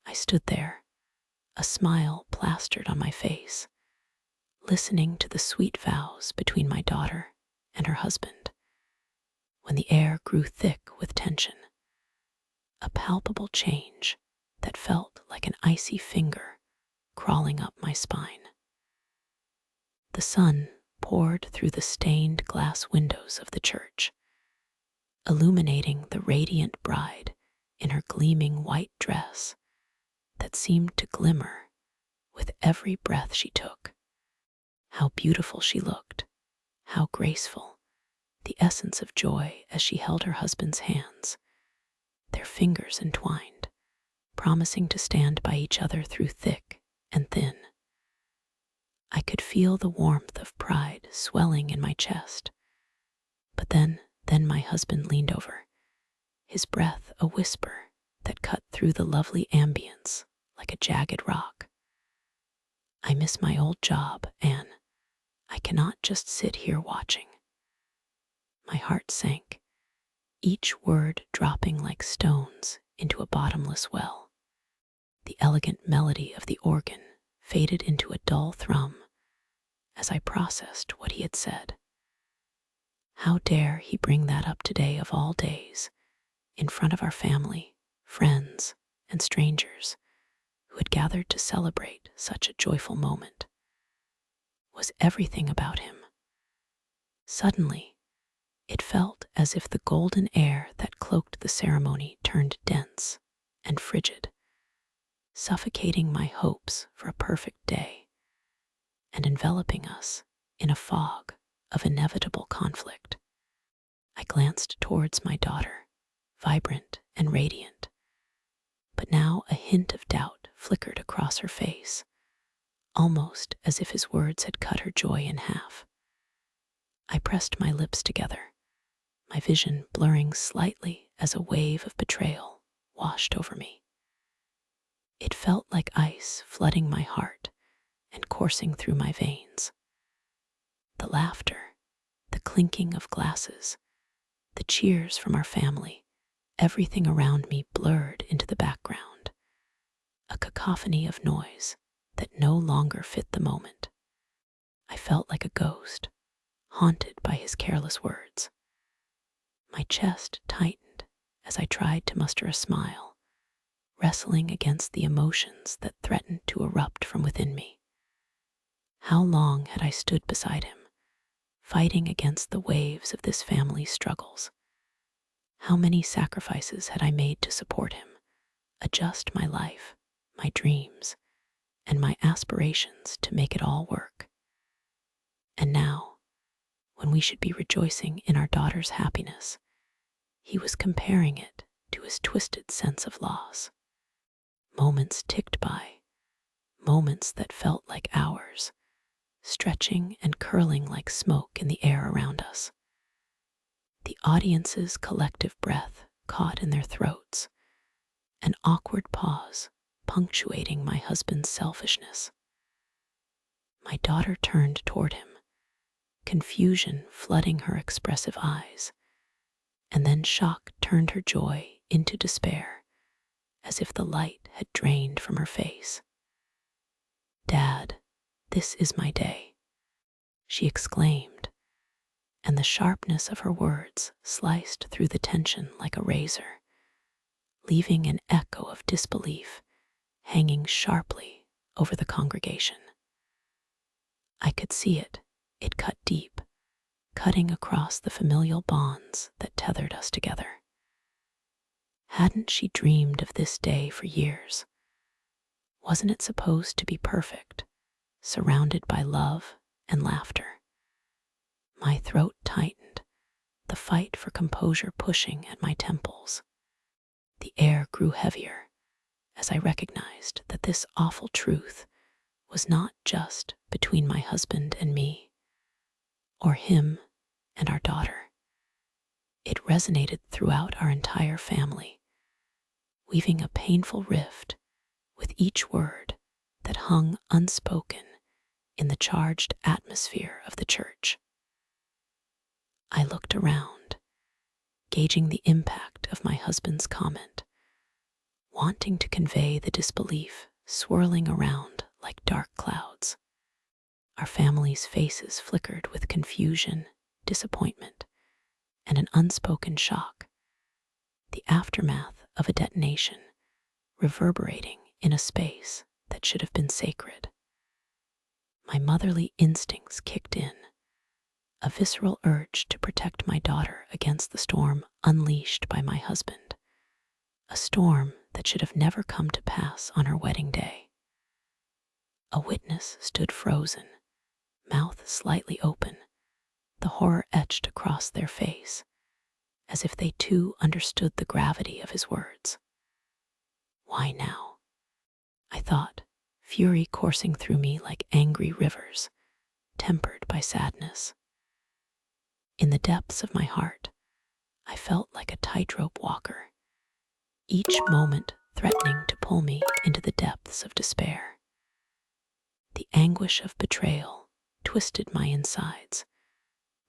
I stood there, a smile plastered on my face, listening to the sweet vows between my daughter and her husband, when the air grew thick with tension, a palpable change that felt like an icy finger crawling up my spine. The sun poured through the stained glass windows of the church, illuminating the radiant bride in her gleaming white dress that seemed to glimmer with every breath she took. How beautiful she looked, how graceful, the essence of joy as she held her husband's hands, their fingers entwined, promising to stand by each other through thick and thin. I could feel the warmth of pride swelling in my chest. But then my husband leaned over, his breath a whisper that cut through the lovely ambience like a jagged rock. I miss my old job, Anne. I cannot just sit here watching. My heart sank, each word dropping like stones into a bottomless well. The elegant melody of the organ faded into a dull thrum as I processed what he had said. How dare he bring that up today of all days, in front of our family, friends, and strangers who had gathered to celebrate such a joyful moment? Was everything about him? Suddenly, it felt as if the golden air that cloaked the ceremony turned dense and frigid, suffocating my hopes for a perfect day and enveloping us in a fog of inevitable conflict. I glanced towards my daughter, vibrant and radiant, but now a hint of doubt flickered across her face, almost as if his words had cut her joy in half. I pressed my lips together, my vision blurring slightly as a wave of betrayal washed over me. It felt like ice flooding my heart and coursing through my veins. The laughter, the clinking of glasses, the cheers from our family, everything around me blurred into the background, a cacophony of noise that no longer fit the moment. I felt like a ghost, haunted by his careless words. My chest tightened as I tried to muster a smile, wrestling against the emotions that threatened to erupt from within me. How long had I stood beside him, fighting against the waves of this family's struggles? How many sacrifices had I made to support him, adjust my life, my dreams, and my aspirations to make it all work? And now, when we should be rejoicing in our daughter's happiness, he was comparing it to his twisted sense of loss. Moments ticked by, moments that felt like hours, stretching and curling like smoke in the air around us. The audience's collective breath caught in their throats, an awkward pause punctuating my husband's selfishness. My daughter turned toward him, confusion flooding her expressive eyes, and then shock turned her joy into despair, as if the light had drained from her face. "Dad, this is my day," she exclaimed, and the sharpness of her words sliced through the tension like a razor, leaving an echo of disbelief hanging sharply over the congregation. I could see it. It cut deep, cutting across the familial bonds that tethered us together. Hadn't she dreamed of this day for years? Wasn't it supposed to be perfect, surrounded by love and laughter? My throat tightened, the fight for composure pushing at my temples. The air grew heavier as I recognized that this awful truth was not just between my husband and me, or him and our daughter. It resonated throughout our entire family, weaving a painful rift with each word that hung unspoken in the charged atmosphere of the church. I looked around, gauging the impact of my husband's comment, wanting to convey the disbelief swirling around like dark clouds. Our family's faces flickered with confusion, disappointment, and an unspoken shock, the aftermath of a detonation reverberating in a space that should have been sacred. My motherly instincts kicked in, a visceral urge to protect my daughter against the storm unleashed by my husband, a storm that should have never come to pass on her wedding day. A witness stood frozen, mouth slightly open, the horror etched across their face, as if they too understood the gravity of his words. Why now? I thought, fury coursing through me like angry rivers, tempered by sadness. In the depths of my heart, I felt like a tightrope walker, each moment threatening to pull me into the depths of despair. The anguish of betrayal twisted my insides,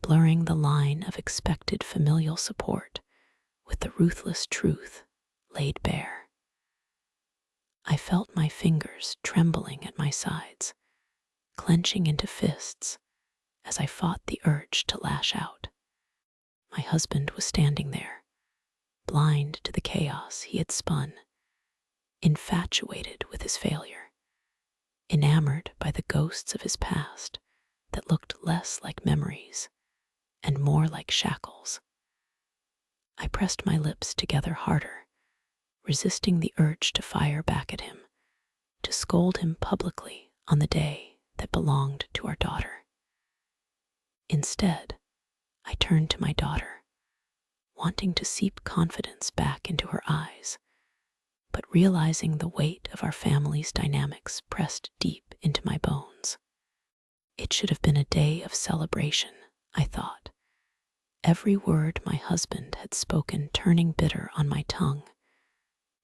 blurring the line of expected familial support with the ruthless truth laid bare. I felt my fingers trembling at my sides, clenching into fists as I fought the urge to lash out. My husband was standing there, blind to the chaos he had spun, infatuated with his failure, enamored by the ghosts of his past that looked less like memories and more like shackles. I pressed my lips together harder, resisting the urge to fire back at him, to scold him publicly on the day that belonged to our daughter. Instead, I turned to my daughter, wanting to seep confidence back into her eyes, but realizing the weight of our family's dynamics pressed deep into my bones. It should have been a day of celebration, I thought, every word my husband had spoken turning bitter on my tongue,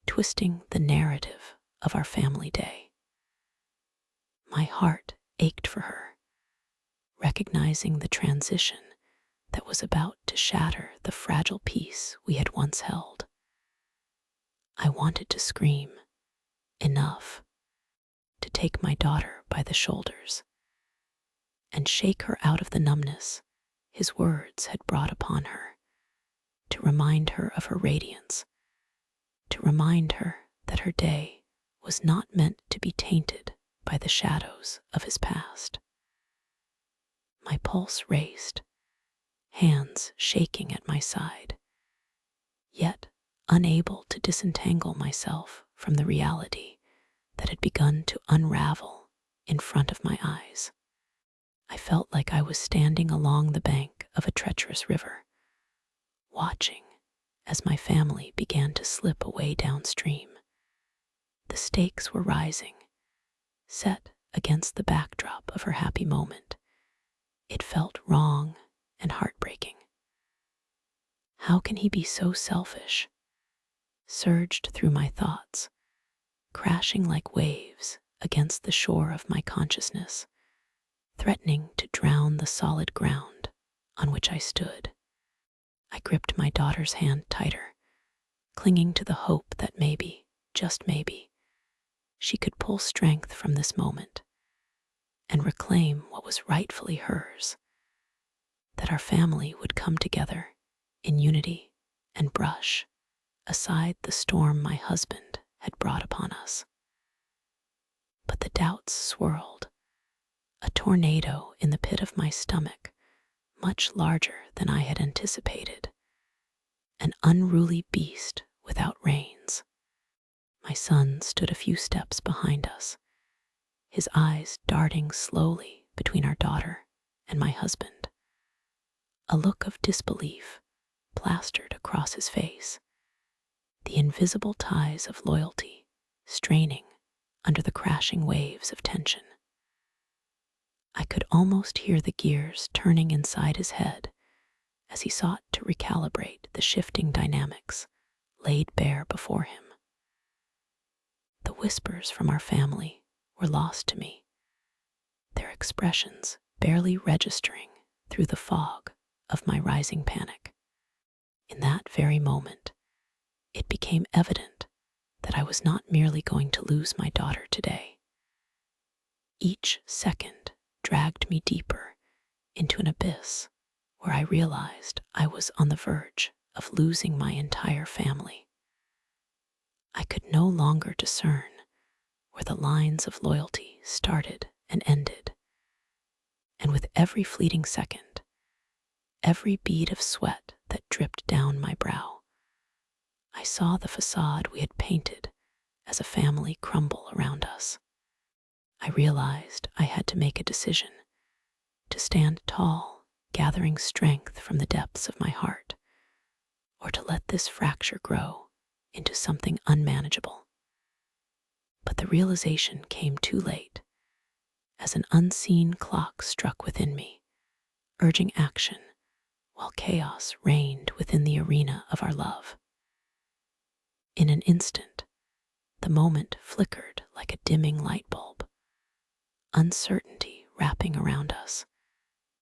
twisting the narrative of our family day. My heart ached for her, recognizing the transition that was about to shatter the fragile peace we had once held. I wanted to scream, enough, to take my daughter by the shoulders and shake her out of the numbness his words had brought upon her, to remind her of her radiance, to remind her that her day was not meant to be tainted by the shadows of his past. My pulse raced, hands shaking at my side, yet unable to disentangle myself from the reality that had begun to unravel in front of my eyes. I felt like I was standing along the bank of a treacherous river, watching as my family began to slip away downstream. The stakes were rising, set against the backdrop of her happy moment. It felt wrong and heartbreaking. How can he be so selfish? Surged through my thoughts, crashing like waves against the shore of my consciousness, threatening to drown the solid ground on which I stood. I gripped my daughter's hand tighter, clinging to the hope that maybe, just maybe, she could pull strength from this moment and reclaim what was rightfully hers, that our family would come together in unity and brush aside the storm my husband had brought upon us. But the doubts swirled, a tornado in the pit of my stomach, much larger than I had anticipated, an unruly beast without reins. My son stood a few steps behind us, his eyes darting slowly between our daughter and my husband, a look of disbelief plastered across his face, the invisible ties of loyalty straining under the crashing waves of tension. I could almost hear the gears turning inside his head as he sought to recalibrate the shifting dynamics laid bare before him. The whispers from our family were lost to me, their expressions barely registering through the fog of my rising panic. In that very moment, it became evident that I was not merely going to lose my daughter today. Each second dragged me deeper into an abyss where I realized I was on the verge of losing my entire family. I could no longer discern where the lines of loyalty started and ended, and with every fleeting second, every bead of sweat that dripped down my brow, I saw the facade we had painted as a family crumble around us. I realized I had to make a decision, to stand tall, gathering strength from the depths of my heart, or to let this fracture grow into something unmanageable. But the realization came too late, as an unseen clock struck within me, urging action while chaos reigned within the arena of our love. In an instant, the moment flickered like a dimming light bulb, uncertainty wrapping around us,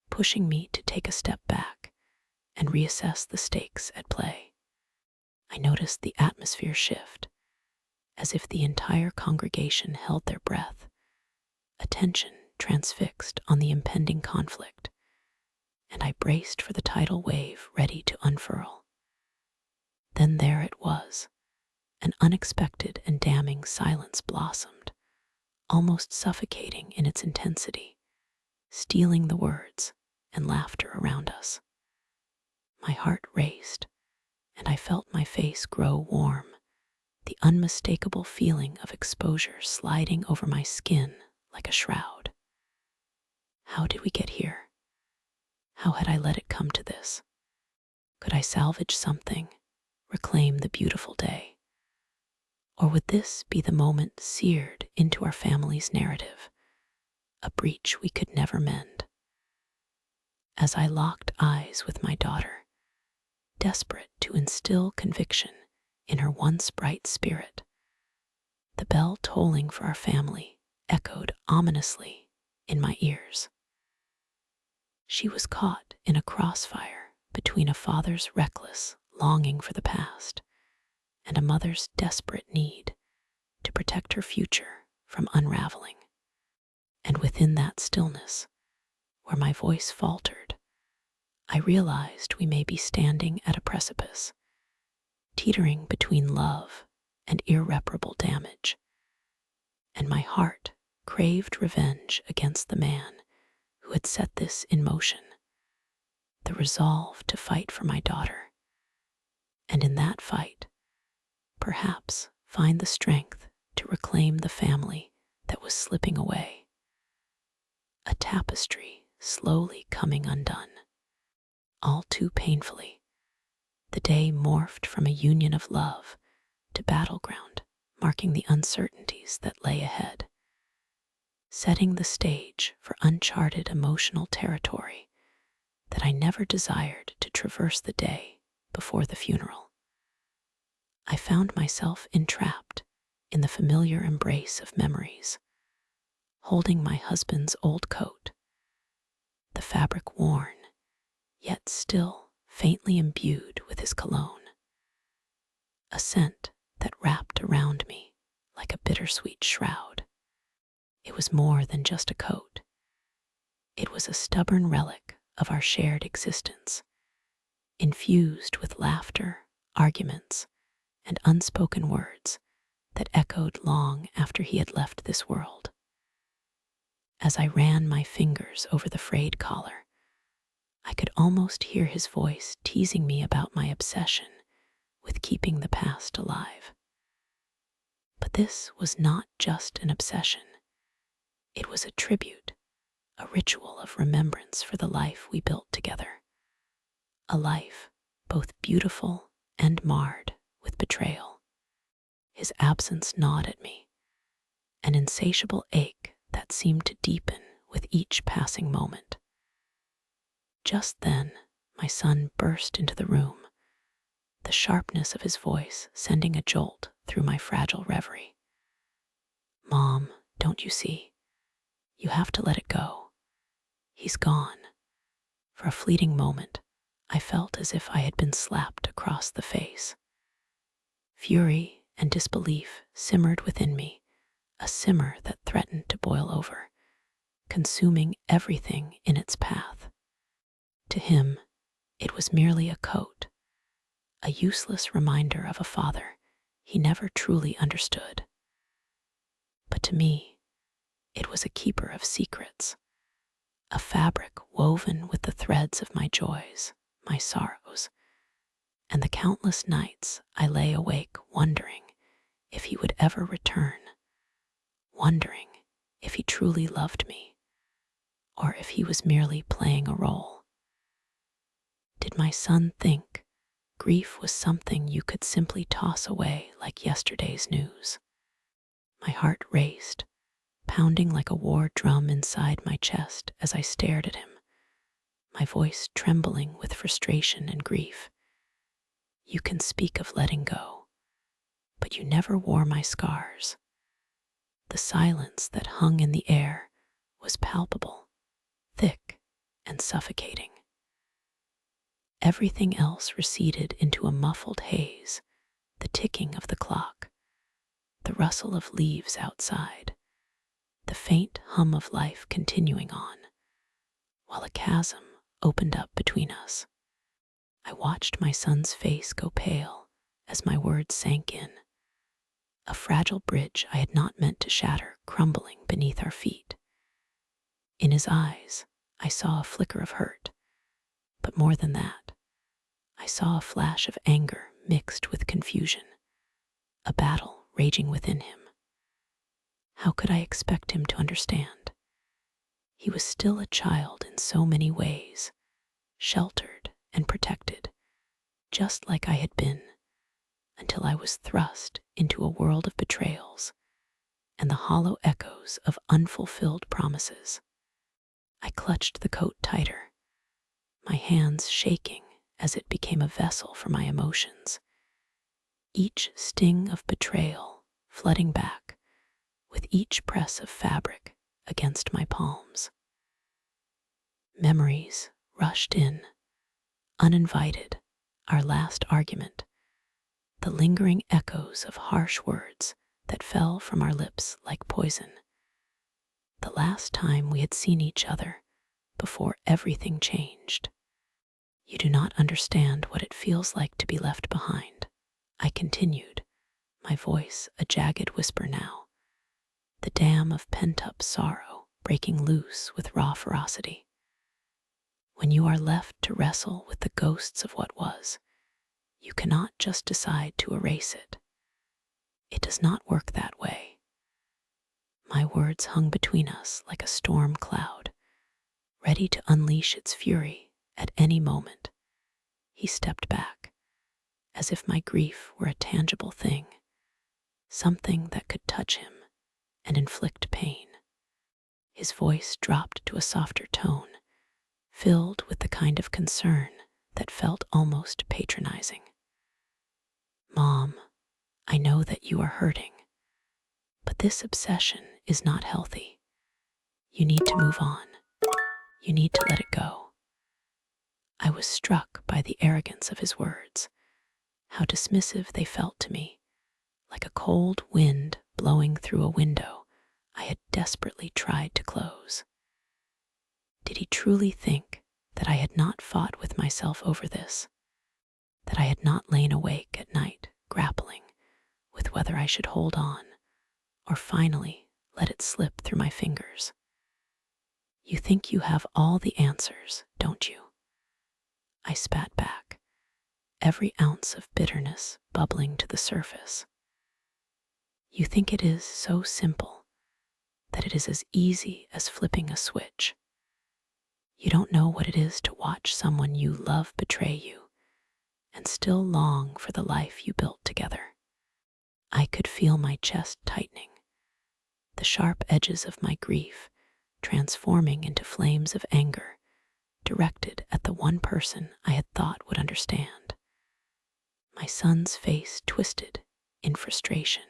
pushing me to take a step back and reassess the stakes at play. I noticed the atmosphere shift, as if the entire congregation held their breath, attention transfixed on the impending conflict, and I braced for the tidal wave ready to unfurl. Then there it was. An unexpected and damning silence blossomed, almost suffocating in its intensity, stealing the words and laughter around us. My heart raced, and I felt my face grow warm, the unmistakable feeling of exposure sliding over my skin like a shroud. How did we get here? How had I let it come to this? Could I salvage something, reclaim the beautiful day? Or would this be the moment seared into our family's narrative, a breach we could never mend? As I locked eyes with my daughter, desperate to instill conviction in her once bright spirit, the bell tolling for our family echoed ominously in my ears. She was caught in a crossfire between a father's reckless longing for the past and a mother's desperate need to protect her future from unraveling. And within that stillness, where my voice faltered, I realized we may be standing at a precipice, teetering between love and irreparable damage. And my heart craved revenge against the man who had set this in motion, the resolve to fight for my daughter, and in that fight, perhaps find the strength to reclaim the family that was slipping away. A tapestry slowly coming undone. All too painfully, the day morphed from a union of love to battleground, marking the uncertainties that lay ahead, setting the stage for uncharted emotional territory that I never desired to traverse the day before the funeral. I found myself entrapped in the familiar embrace of memories, holding my husband's old coat, the fabric worn, yet still faintly imbued with his cologne, a scent that wrapped around me like a bittersweet shroud. It was more than just a coat. It was a stubborn relic of our shared existence, infused with laughter, arguments, and unspoken words that echoed long after he had left this world. As I ran my fingers over the frayed collar, I could almost hear his voice teasing me about my obsession with keeping the past alive. But this was not just an obsession. It was a tribute, a ritual of remembrance for the life we built together. A life both beautiful and marred with betrayal. His absence gnawed at me, an insatiable ache that seemed to deepen with each passing moment. Just then, my son burst into the room, the sharpness of his voice sending a jolt through my fragile reverie. "Mom, don't you see? You have to let it go. He's gone." For a fleeting moment, I felt as if I had been slapped across the face. Fury and disbelief simmered within me, a simmer that threatened to boil over, consuming everything in its path. To him, it was merely a coat, a useless reminder of a father he never truly understood. But to me, it was a keeper of secrets, a fabric woven with the threads of my joys, my sorrows, and the countless nights I lay awake wondering if he would ever return, wondering if he truly loved me, or if he was merely playing a role. Did my son think grief was something you could simply toss away like yesterday's news? My heart raced, pounding like a war drum inside my chest as I stared at him, my voice trembling with frustration and grief. You can speak of letting go, but you never wore my scars. The silence that hung in the air was palpable, thick, and suffocating. Everything else receded into a muffled haze, the ticking of the clock, the rustle of leaves outside, the faint hum of life continuing on, while a chasm opened up between us. I watched my son's face go pale as my words sank in, a fragile bridge I had not meant to shatter crumbling beneath our feet. In his eyes, I saw a flicker of hurt, but more than that, I saw a flash of anger mixed with confusion, a battle raging within him. How could I expect him to understand? He was still a child in so many ways, sheltered and protected, just like I had been, until I was thrust into a world of betrayals and the hollow echoes of unfulfilled promises. I clutched the coat tighter, my hands shaking as it became a vessel for my emotions, each sting of betrayal flooding back with each press of fabric against my palms. Memories rushed in, uninvited, our last argument, the lingering echoes of harsh words that fell from our lips like poison. The last time we had seen each other before everything changed. You do not understand what it feels like to be left behind, I continued, my voice a jagged whisper now, the dam of pent-up sorrow breaking loose with raw ferocity. When you are left to wrestle with the ghosts of what was, you cannot just decide to erase it. It does not work that way. My words hung between us like a storm cloud, ready to unleash its fury at any moment. He stepped back, as if my grief were a tangible thing, something that could touch him and inflict pain. His voice dropped to a softer tone, filled with the kind of concern that felt almost patronizing. Mom, I know that you are hurting, but this obsession is not healthy. You need to move on. You need to let it go. I was struck by the arrogance of his words, how dismissive they felt to me, like a cold wind blowing through a window I had desperately tried to close. Did he truly think that I had not fought with myself over this, that I had not lain awake at night grappling with whether I should hold on or finally let it slip through my fingers? You think you have all the answers, don't you? I spat back, every ounce of bitterness bubbling to the surface. You think it is so simple, that it is as easy as flipping a switch. You don't know what it is to watch someone you love betray you and still long for the life you built together. I could feel my chest tightening, the sharp edges of my grief transforming into flames of anger directed at the one person I had thought would understand. My son's face twisted in frustration,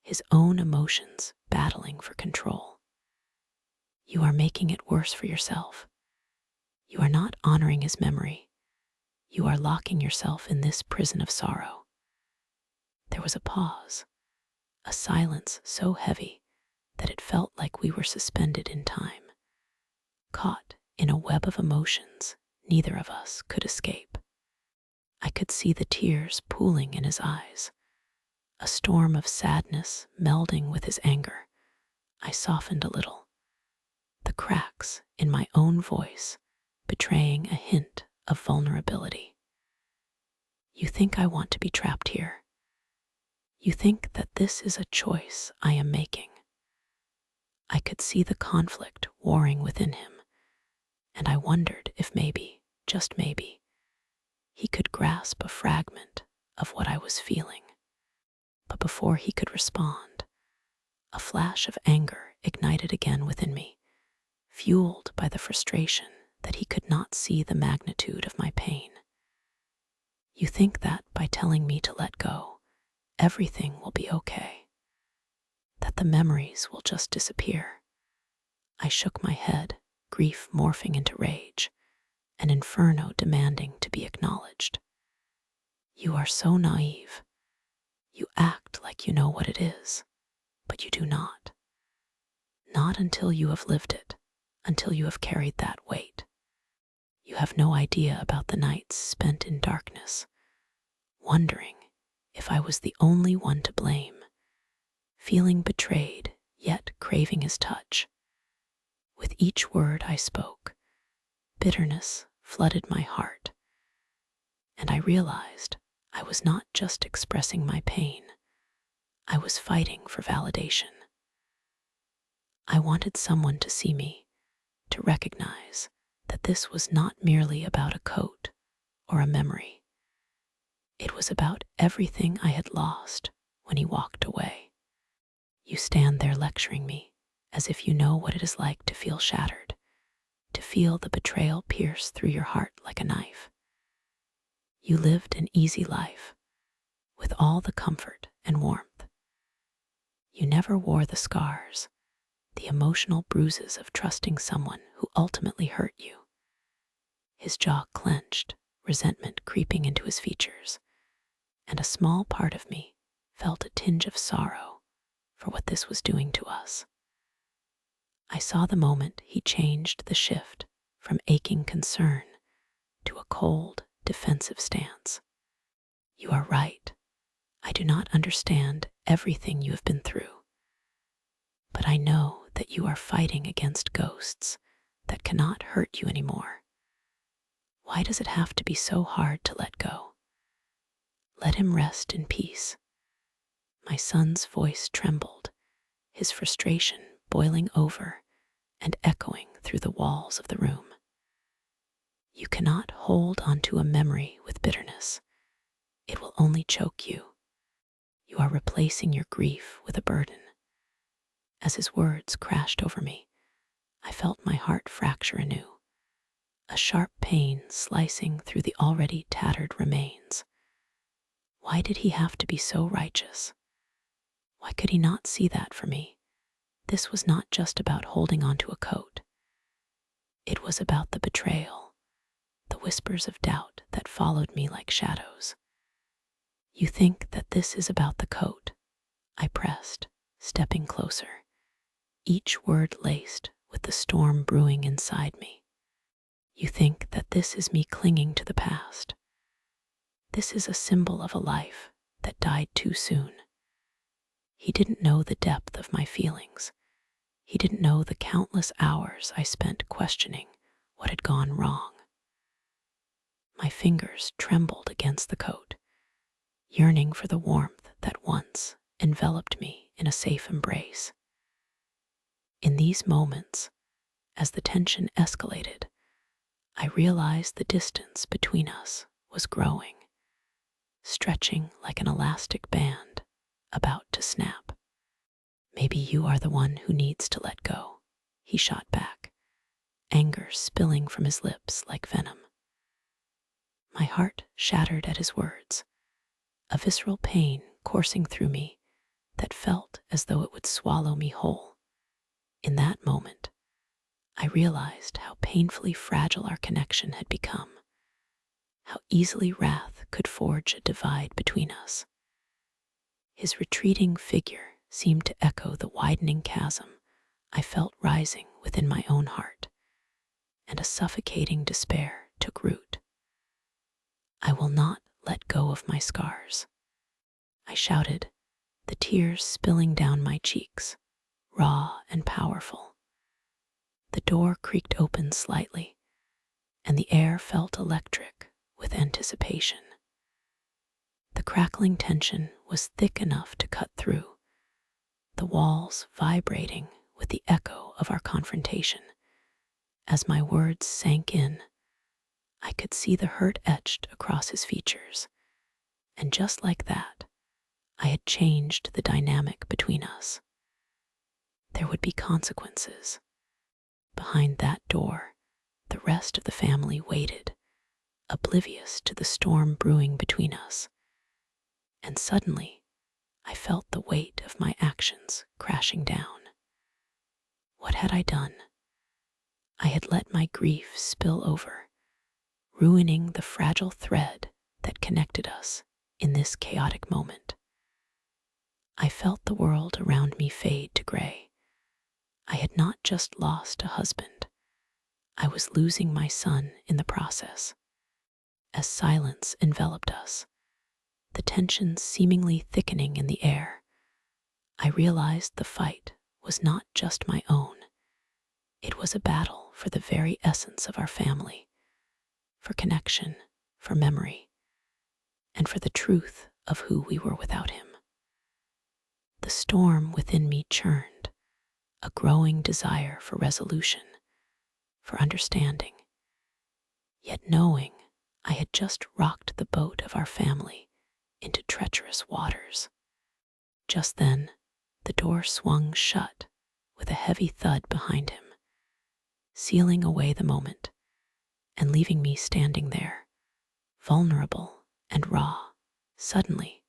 his own emotions battling for control. You are making it worse for yourself. You are not honoring his memory. You are locking yourself in this prison of sorrow. There was a pause, a silence so heavy that it felt like we were suspended in time, caught in a web of emotions neither of us could escape. I could see the tears pooling in his eyes, a storm of sadness melding with his anger. I softened a little, the cracks in my own voice betraying a hint of vulnerability. You think I want to be trapped here? You think that this is a choice I am making? I could see the conflict warring within him, and I wondered if maybe, just maybe, he could grasp a fragment of what I was feeling. But before he could respond, a flash of anger ignited again within me, fueled by the frustration that he could not see the magnitude of my pain. You think that by telling me to let go, everything will be okay, that the memories will just disappear. I shook my head, grief morphing into rage, an inferno demanding to be acknowledged. You are so naive. You act like you know what it is, but you do not. Not until you have lived it, until you have carried that weight. You have no idea about the nights spent in darkness, wondering if I was the only one to blame, feeling betrayed, yet craving his touch. With each word I spoke, bitterness flooded my heart, and I realized I was not just expressing my pain, I was fighting for validation. I wanted someone to see me, to recognize that this was not merely about a coat or a memory. It was about everything I had lost when he walked away. You stand there lecturing me as if you know what it is like to feel shattered, to feel the betrayal pierce through your heart like a knife. You lived an easy life, with all the comfort and warmth. You never wore the scars, the emotional bruises of trusting someone who ultimately hurt you. His jaw clenched, resentment creeping into his features, and a small part of me felt a tinge of sorrow for what this was doing to us. I saw the moment he changed the shift from aching concern to a cold, defensive stance. You are right. I do not understand everything you have been through, but I know that you are fighting against ghosts that cannot hurt you anymore. Why does it have to be so hard to let go? Let him rest in peace. My son's voice trembled, his frustration boiling over and echoing through the walls of the room. You cannot hold onto a memory with bitterness. It will only choke you. You are replacing your grief with a burden. As his words crashed over me, I felt my heart fracture anew, a sharp pain slicing through the already tattered remains. Why did he have to be so righteous? Why could he not see that for me? This was not just about holding onto a coat. It was about the betrayal, the whispers of doubt that followed me like shadows. You think that this is about the coat? I pressed, stepping closer, each word laced with the storm brewing inside me. You think that this is me clinging to the past? This is a symbol of a life that died too soon. He didn't know the depth of my feelings. He didn't know the countless hours I spent questioning what had gone wrong. My fingers trembled against the coat, yearning for the warmth that once enveloped me in a safe embrace. In these moments, as the tension escalated, I realized the distance between us was growing, stretching like an elastic band about to snap. Maybe you are the one who needs to let go, he shot back, anger spilling from his lips like venom. My heart shattered at his words, a visceral pain coursing through me that felt as though it would swallow me whole. In that moment, I realized how painfully fragile our connection had become, how easily wrath could forge a divide between us. His retreating figure seemed to echo the widening chasm I felt rising within my own heart, and a suffocating despair took root. I will not let go of my scars, I shouted, the tears spilling down my cheeks, raw and powerful. The door creaked open slightly, and the air felt electric with anticipation. The crackling tension was thick enough to cut through, the walls vibrating with the echo of our confrontation. As my words sank in, I could see the hurt etched across his features, and just like that, I had changed the dynamic between us. There would be consequences. Behind that door, the rest of the family waited, oblivious to the storm brewing between us. And suddenly, I felt the weight of my actions crashing down. What had I done? I had let my grief spill over, ruining the fragile thread that connected us in this chaotic moment. I felt the world around me fade to gray. I had not just lost a husband, I was losing my son in the process. As silence enveloped us, the tension seemingly thickening in the air, I realized the fight was not just my own. It was a battle for the very essence of our family, for connection, for memory, and for the truth of who we were without him. The storm within me churned, a growing desire for resolution, for understanding. Yet knowing I had just rocked the boat of our family into treacherous waters. Just then, the door swung shut with a heavy thud behind him, sealing away the moment and leaving me standing there, vulnerable and raw. Suddenly,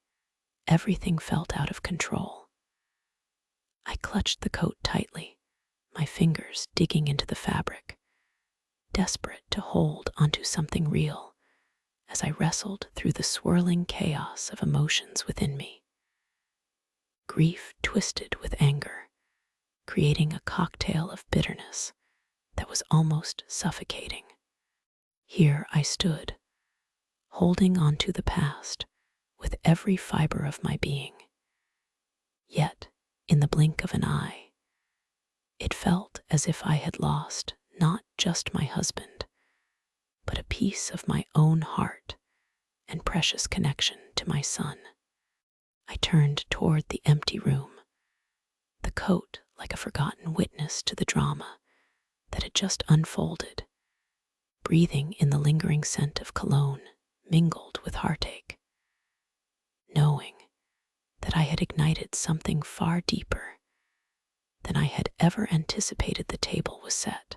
everything felt out of control. I clutched the coat tightly, my fingers digging into the fabric, desperate to hold onto something real as I wrestled through the swirling chaos of emotions within me. Grief twisted with anger, creating a cocktail of bitterness that was almost suffocating. Here I stood, holding onto the past with every fiber of my being. Yet, in the blink of an eye, it felt as if I had lost not just my husband, but a piece of my own heart and precious connection to my son. I turned toward the empty room, the coat like a forgotten witness to the drama that had just unfolded, breathing in the lingering scent of cologne mingled with heartache, knowing that I had ignited something far deeper than I had ever anticipated. The table was set,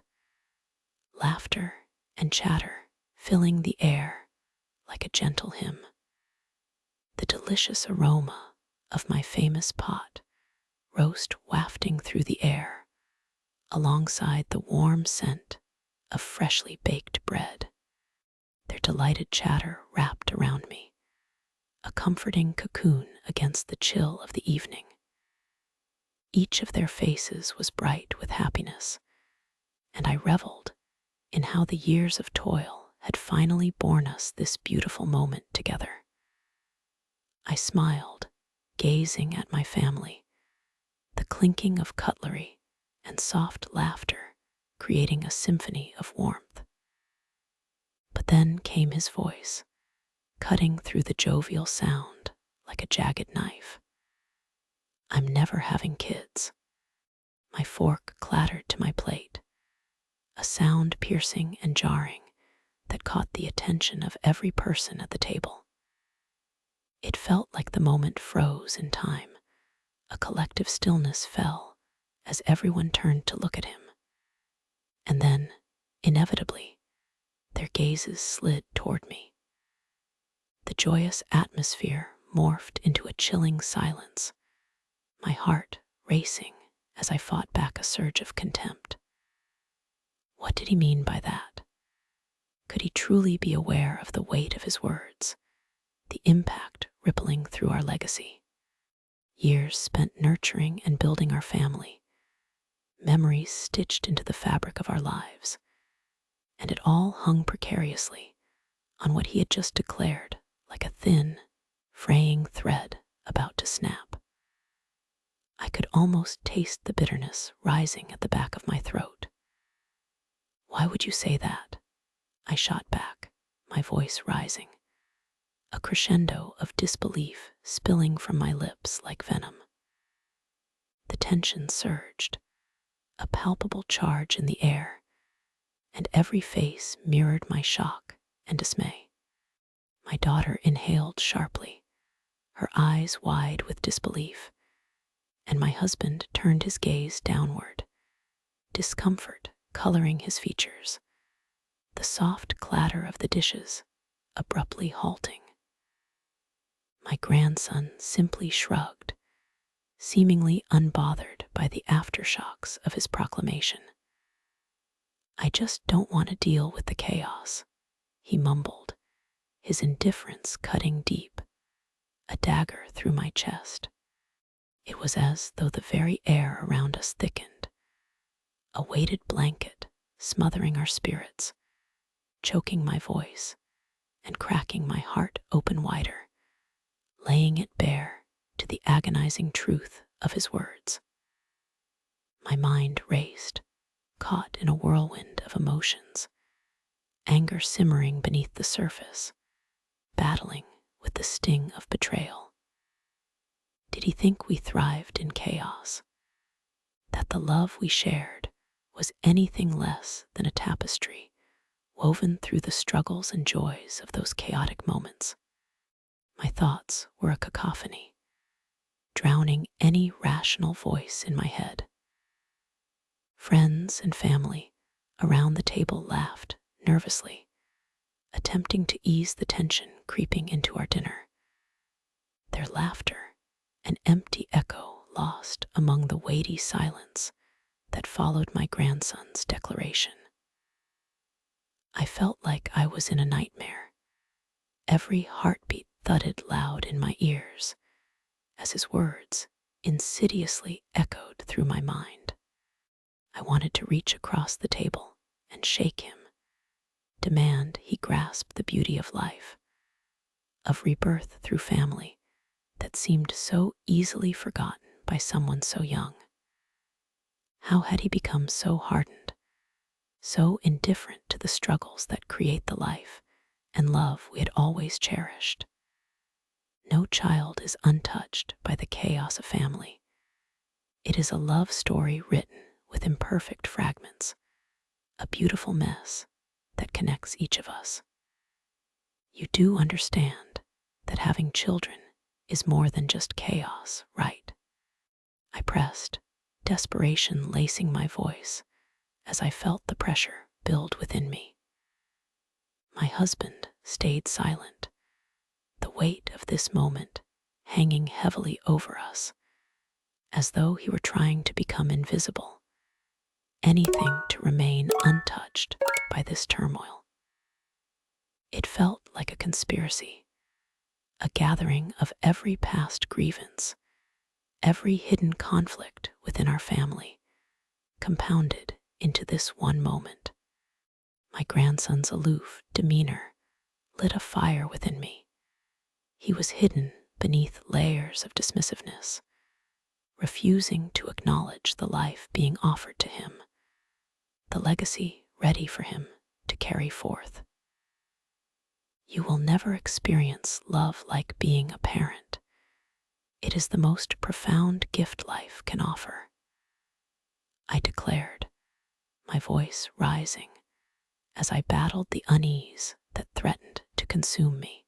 laughter and chatter filling the air like a gentle hymn. The delicious aroma of my famous pot roast wafting through the air, alongside the warm scent of freshly baked bread. Their delighted chatter wrapped around me, a comforting cocoon against the chill of the evening. Each of their faces was bright with happiness, and I reveled in how the years of toil had finally borne us this beautiful moment together. I smiled, gazing at my family, the clinking of cutlery and soft laughter creating a symphony of warmth. But then came his voice, cutting through the jovial sound like a jagged knife. I'm never having kids. My fork clattered to my plate, a sound piercing and jarring that caught the attention of every person at the table. It felt like the moment froze in time. A collective stillness fell as everyone turned to look at him. And then, inevitably, their gazes slid toward me. The joyous atmosphere morphed into a chilling silence, my heart racing as I fought back a surge of contempt. What did he mean by that? Could he truly be aware of the weight of his words, the impact rippling through our legacy? years spent nurturing and building our family, memories stitched into the fabric of our lives, and it all hung precariously on what he had just declared, like a thin, fraying thread about to snap. I could almost taste the bitterness rising at the back of my throat. "Why would you say that?" I shot back, my voice rising, a crescendo of disbelief spilling from my lips like venom. The tension surged, a palpable charge in the air, and every face mirrored my shock and dismay. My daughter inhaled sharply, her eyes wide with disbelief, and my husband turned his gaze downward, discomfort coloring his features, the soft clatter of the dishes abruptly halting. My grandson simply shrugged, seemingly unbothered by the aftershocks of his proclamation. "I just don't want to deal with the chaos," he mumbled, his indifference cutting deep, a dagger through my chest. It was as though the very air around us thickened, a weighted blanket smothering our spirits, choking my voice and cracking my heart open wider, laying it bare to the agonizing truth of his words. My mind raced, caught in a whirlwind of emotions, anger simmering beneath the surface, battling with the sting of betrayal. Did he think we thrived in chaos? That the love we shared was anything less than a tapestry woven through the struggles and joys of those chaotic moments? My thoughts were a cacophony, drowning any rational voice in my head. Friends and family around the table laughed nervously, attempting to ease the tension creeping into our dinner. Their laughter, an empty echo lost among the weighty silence that followed my grandson's declaration. I felt like I was in a nightmare. Every heartbeat thudded loud in my ears as his words insidiously echoed through my mind. I wanted to reach across the table and shake him, demand he grasp the beauty of life, of rebirth through family that seemed so easily forgotten by someone so young. How had he become so hardened, so indifferent to the struggles that create the life and love we had always cherished? No child is untouched by the chaos of family. It is a love story written with imperfect fragments, a beautiful mess that connects each of us. You do understand that having children is more than just chaos, right? I pressed, desperation lacing my voice as I felt the pressure build within me. My husband stayed silent, the weight of this moment hanging heavily over us, as though he were trying to become invisible, anything to remain untouched by this turmoil. It felt like a conspiracy, a gathering of every past grievance, every hidden conflict within our family, compounded into this one moment. My grandson's aloof demeanor lit a fire within me. He was hidden beneath layers of dismissiveness, refusing to acknowledge the life being offered to him, the legacy ready for him to carry forth. You will never experience love like being a parent. It is the most profound gift life can offer, I declared, my voice rising as I battled the unease that threatened to consume me.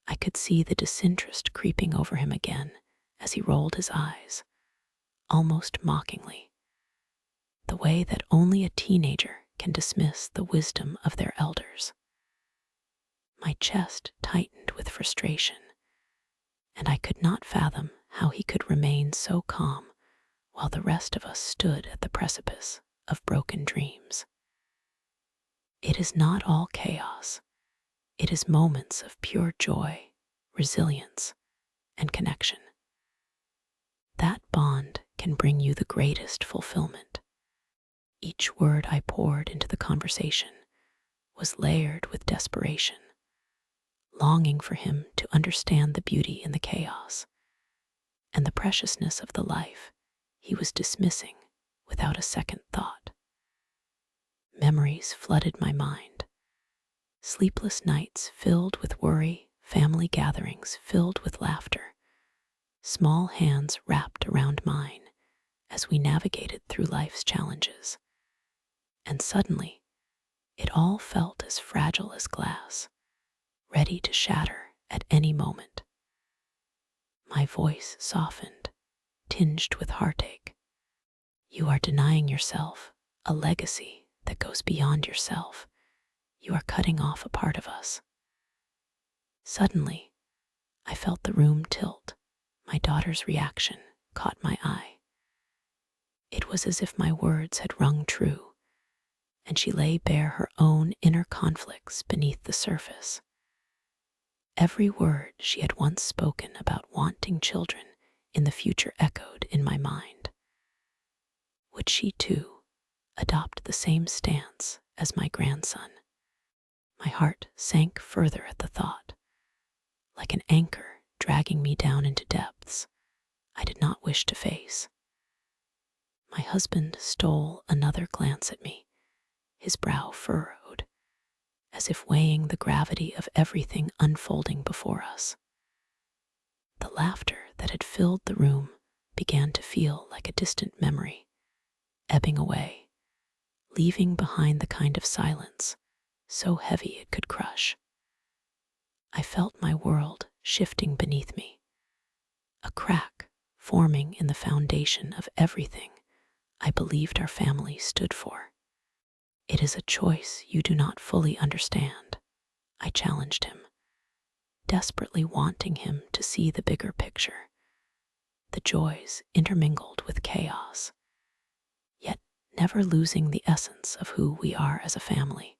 I could see the disinterest creeping over him again as he rolled his eyes, almost mockingly, the way that only a teenager can dismiss the wisdom of their elders. My chest tightened with frustration, and I could not fathom how he could remain so calm while the rest of us stood at the precipice of broken dreams. It is not all chaos. It is moments of pure joy, resilience, and connection. that bond can bring you the greatest fulfillment. Each word I poured into the conversation was layered with desperation, longing for him to understand the beauty in the chaos and the preciousness of the life he was dismissing without a second thought. Memories flooded my mind. Sleepless nights filled with worry, family gatherings filled with laughter, small hands wrapped around mine as we navigated through life's challenges. And suddenly, it all felt as fragile as glass, ready to shatter at any moment. My voice softened, tinged with heartache. You are denying yourself a legacy that goes beyond yourself. You are cutting off a part of us. Suddenly, I felt the room tilt. My daughter's reaction caught my eye. It was as if my words had rung true, and she lay bare her own inner conflicts beneath the surface. Every word she had once spoken about wanting children in the future echoed in my mind. Would she, too, adopt the same stance as my grandson? My heart sank further at the thought, like an anchor dragging me down into depths I did not wish to face. My husband stole another glance at me, his brow furrowed, as if weighing the gravity of everything unfolding before us. The laughter that had filled the room began to feel like a distant memory, ebbing away, leaving behind the kind of silence so heavy it could crush. I felt my world shifting beneath me, a crack forming in the foundation of everything I believed our family stood for. It is a choice you do not fully understand, I challenged him, desperately wanting him to see the bigger picture, the joys intermingled with chaos, yet never losing the essence of who we are as a family.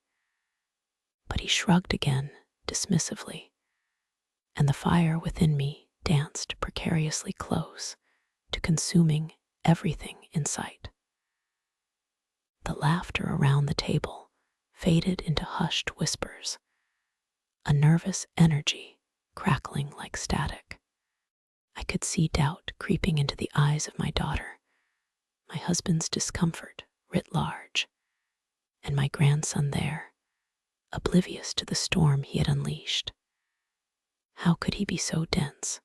But he shrugged again, dismissively, and the fire within me danced precariously close to consuming everything in sight. The laughter around the table faded into hushed whispers, a nervous energy crackling like static. I could see doubt creeping into the eyes of my daughter, my husband's discomfort writ large, and my grandson there, oblivious to the storm he had unleashed. How could he be so dense?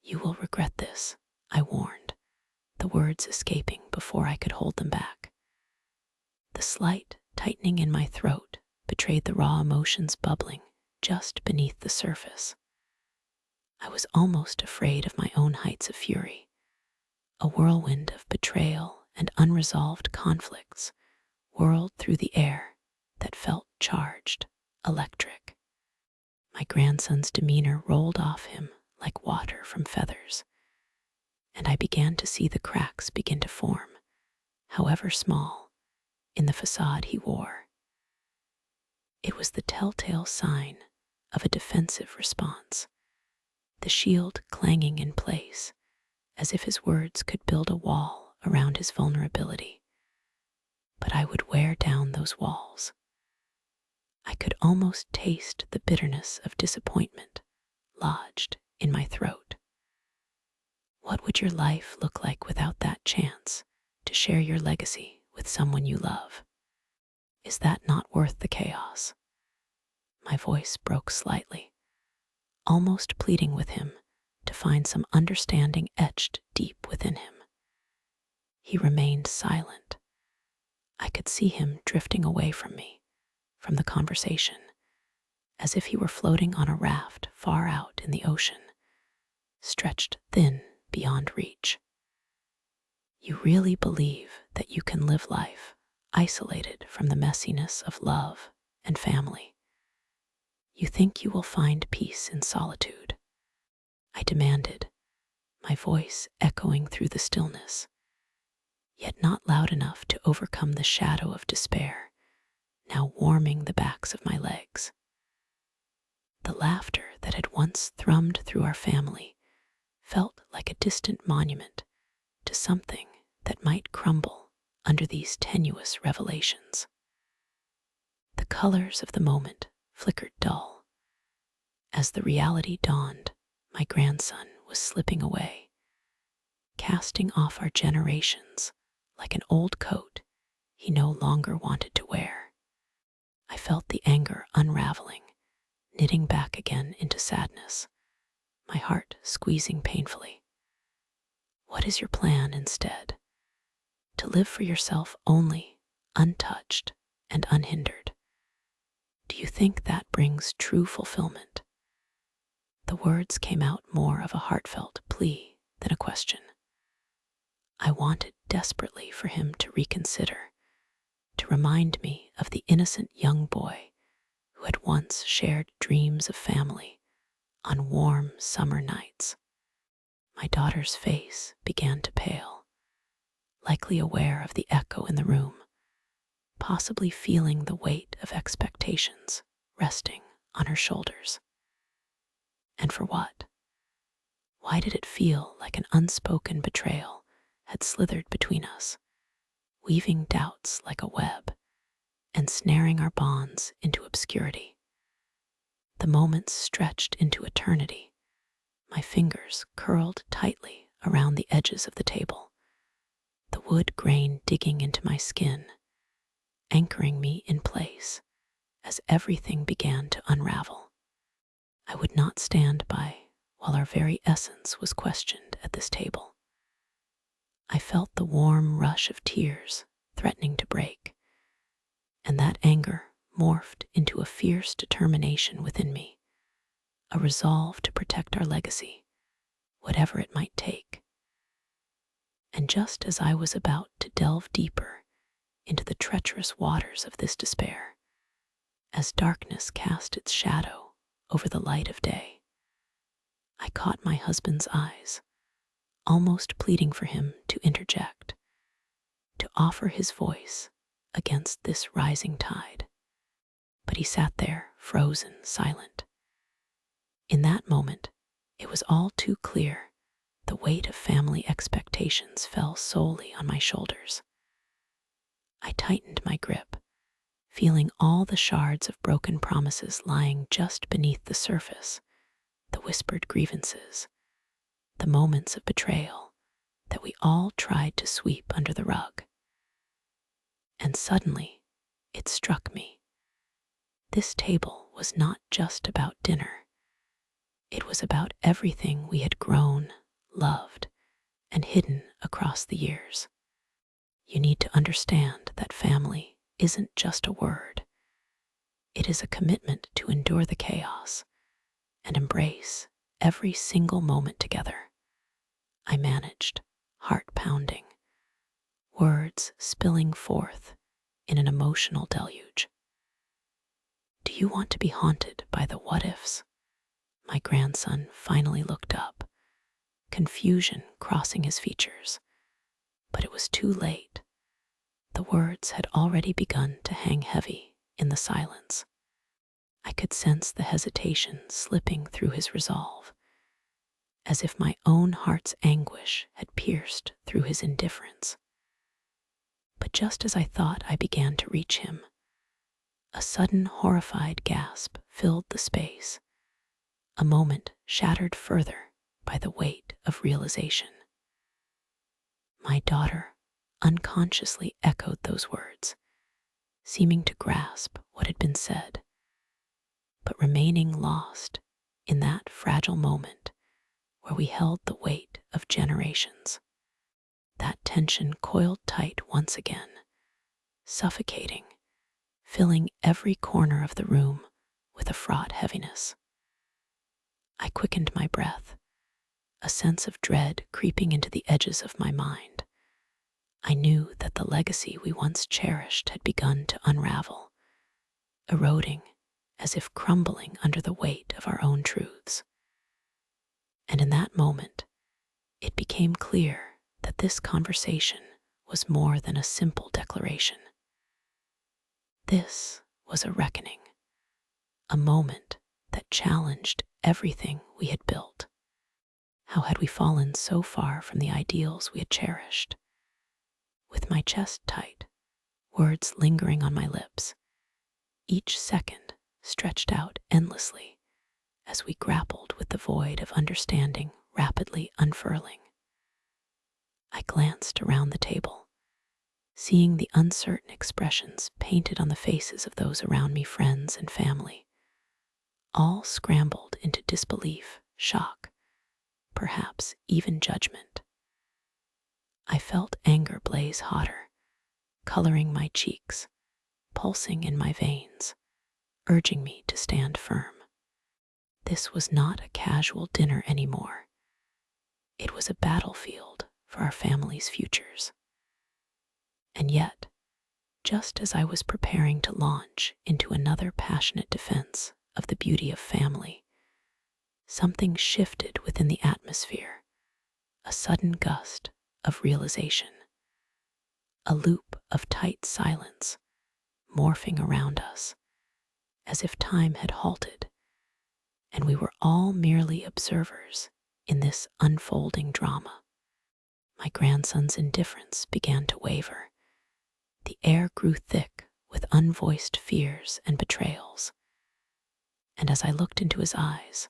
You will regret this, I warned, the words escaping before I could hold them back. The slight tightening in my throat betrayed the raw emotions bubbling just beneath the surface. I was almost afraid of my own heights of fury. A whirlwind of betrayal and unresolved conflicts whirled through the air that felt charged, electric. My grandson's demeanor rolled off him like water from feathers, and I began to see the cracks begin to form, however small, in the facade he wore. It was the telltale sign of a defensive response, the shield clanging in place, as if his words could build a wall around his vulnerability. But I would wear down those walls. I could almost taste the bitterness of disappointment lodged in my throat. What would your life look like without that chance to share your legacy with someone you love? Is that not worth the chaos? My voice broke slightly, almost pleading with him to find some understanding etched deep within him. He remained silent. I could see him drifting away from me, from the conversation, as if he were floating on a raft far out in the ocean, stretched thin beyond reach. You really believe that you can live life isolated from the messiness of love and family? You think you will find peace in solitude? I demanded, my voice echoing through the stillness, yet not loud enough to overcome the shadow of despair now warming the backs of my legs. The laughter that had once thrummed through our family felt like a distant monument to something that might crumble under these tenuous revelations. The colors of the moment flickered dull. As the reality dawned, my grandson was slipping away, casting off our generations like an old coat he no longer wanted to wear. I felt the anger unraveling, knitting back again into sadness, my heart squeezing painfully. What is your plan instead? To live for yourself only, untouched and unhindered. Do you think that brings true fulfillment? The words came out more of a heartfelt plea than a question. I wanted desperately for him to reconsider, to remind me of the innocent young boy who had once shared dreams of family on warm summer nights. My daughter's face began to pale, likely aware of the echo in the room, possibly feeling the weight of expectations resting on her shoulders. And for what? Why did it feel like an unspoken betrayal had slithered between us, weaving doubts like a web and snaring our bonds into obscurity? The moments stretched into eternity, my fingers curled tightly around the edges of the table, the wood grain digging into my skin, anchoring me in place as everything began to unravel. I would not stand by while our very essence was questioned at this table. I felt the warm rush of tears threatening to break, and that anger morphed into a fierce determination within me, a resolve to protect our legacy, whatever it might take. And just as I was about to delve deeper into the treacherous waters of this despair, as darkness cast its shadow over the light of day, I caught my husband's eyes, almost pleading for him to interject, to offer his voice against this rising tide. But he sat there, frozen, silent. In that moment, it was all too clear the weight of family expectations fell solely on my shoulders. I tightened my grip, feeling all the shards of broken promises lying just beneath the surface, the whispered grievances, the moments of betrayal that we all tried to sweep under the rug. And suddenly, it struck me. This table was not just about dinner. It was about everything we had grown, loved, and hidden across the years. You need to understand that family isn't just a word. It is a commitment to endure the chaos and embrace every single moment together. I managed, heart pounding, words spilling forth in an emotional deluge. Do you want to be haunted by the what-ifs? My grandson finally looked up, confusion crossing his features. But it was too late. The words had already begun to hang heavy in the silence. I could sense the hesitation slipping through his resolve, as if my own heart's anguish had pierced through his indifference. But just as I thought I began to reach him, a sudden horrified gasp filled the space, a moment shattered further by the weight of realization. My daughter unconsciously echoed those words, seeming to grasp what had been said, but remaining lost in that fragile moment where we held the weight of generations. That tension coiled tight once again, suffocating, filling every corner of the room with a fraught heaviness. I quickened my breath, a sense of dread creeping into the edges of my mind. I knew that the legacy we once cherished had begun to unravel, eroding as if crumbling under the weight of our own truths. And in that moment, it became clear that this conversation was more than a simple declaration. This was a reckoning, a moment that challenged everything we had built. How had we fallen so far from the ideals we had cherished? With my chest tight, words lingering on my lips, each second stretched out endlessly as we grappled with the void of understanding rapidly unfurling. I glanced around the table, seeing the uncertain expressions painted on the faces of those around me, friends and family, all scrambled into disbelief, shock, perhaps even judgment. I felt anger blaze hotter, coloring my cheeks, pulsing in my veins, urging me to stand firm. This was not a casual dinner anymore. It was a battlefield for our family's futures. And yet, just as I was preparing to launch into another passionate defense of the beauty of family, something shifted within the atmosphere, a sudden gust of realization, a loop of tight silence morphing around us, as if time had halted, and we were all merely observers in this unfolding drama. My grandson's indifference began to waver. The air grew thick with unvoiced fears and betrayals. And as I looked into his eyes,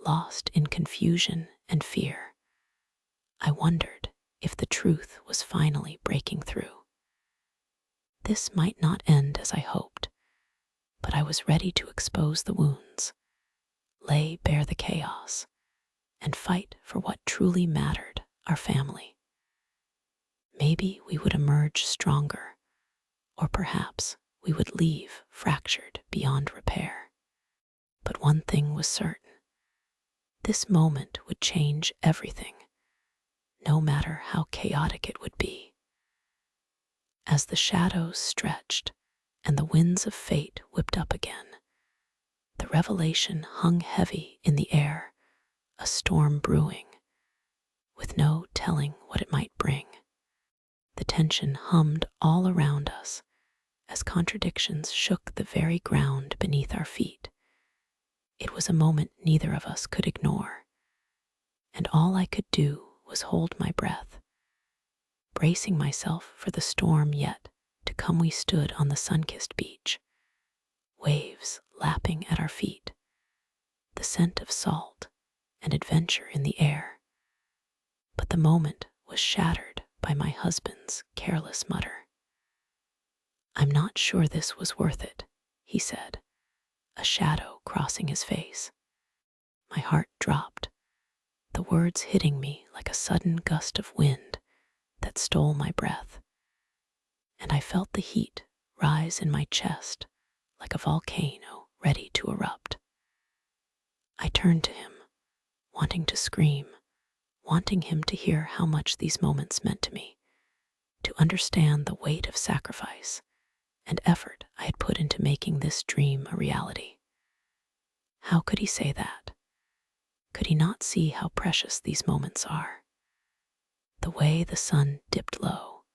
lost in confusion and fear, I wondered if the truth was finally breaking through. This might not end as I hoped, but I was ready to expose the wounds, lay bare the chaos, and fight for what truly mattered, our family. Maybe we would emerge stronger, or perhaps we would leave fractured beyond repair. But one thing was certain. This moment would change everything, no matter how chaotic it would be. As the shadows stretched and the winds of fate whipped up again, the revelation hung heavy in the air, a storm brewing, with no telling what it might bring. The tension hummed all around us as contradictions shook the very ground beneath our feet. It was a moment neither of us could ignore, and all I could do was hold my breath, bracing myself for the storm yet to come. We stood on the sun-kissed beach, waves lapping at our feet, the scent of salt and adventure in the air. But the moment was shattered by my husband's careless mutter. "I'm not sure this was worth it," he said, a shadow crossing his face. My heart dropped, the words hitting me like a sudden gust of wind that stole my breath, and I felt the heat rise in my chest like a volcano ready to erupt. I turned to him, wanting to scream, wanting him to hear how much these moments meant to me, to understand the weight of sacrifice and effort I had put into making this dream a reality. How could he say that? Could he not see how precious these moments are? The way the sun dipped low,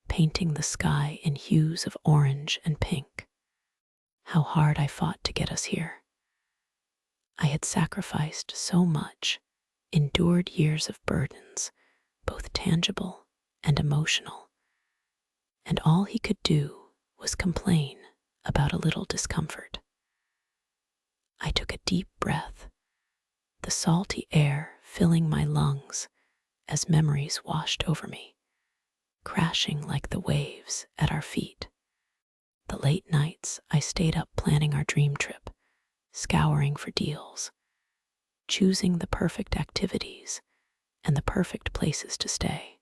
painting the sky in hues of orange and pink. How hard I fought to get us here. I had sacrificed so much, endured years of burdens, both tangible and emotional, and all he could do was complain about a little discomfort. I took a deep breath, the salty air filling my lungs as memories washed over me, crashing like the waves at our feet. The late nights I stayed up planning our dream trip, scouring for deals, choosing the perfect activities and the perfect places to stay,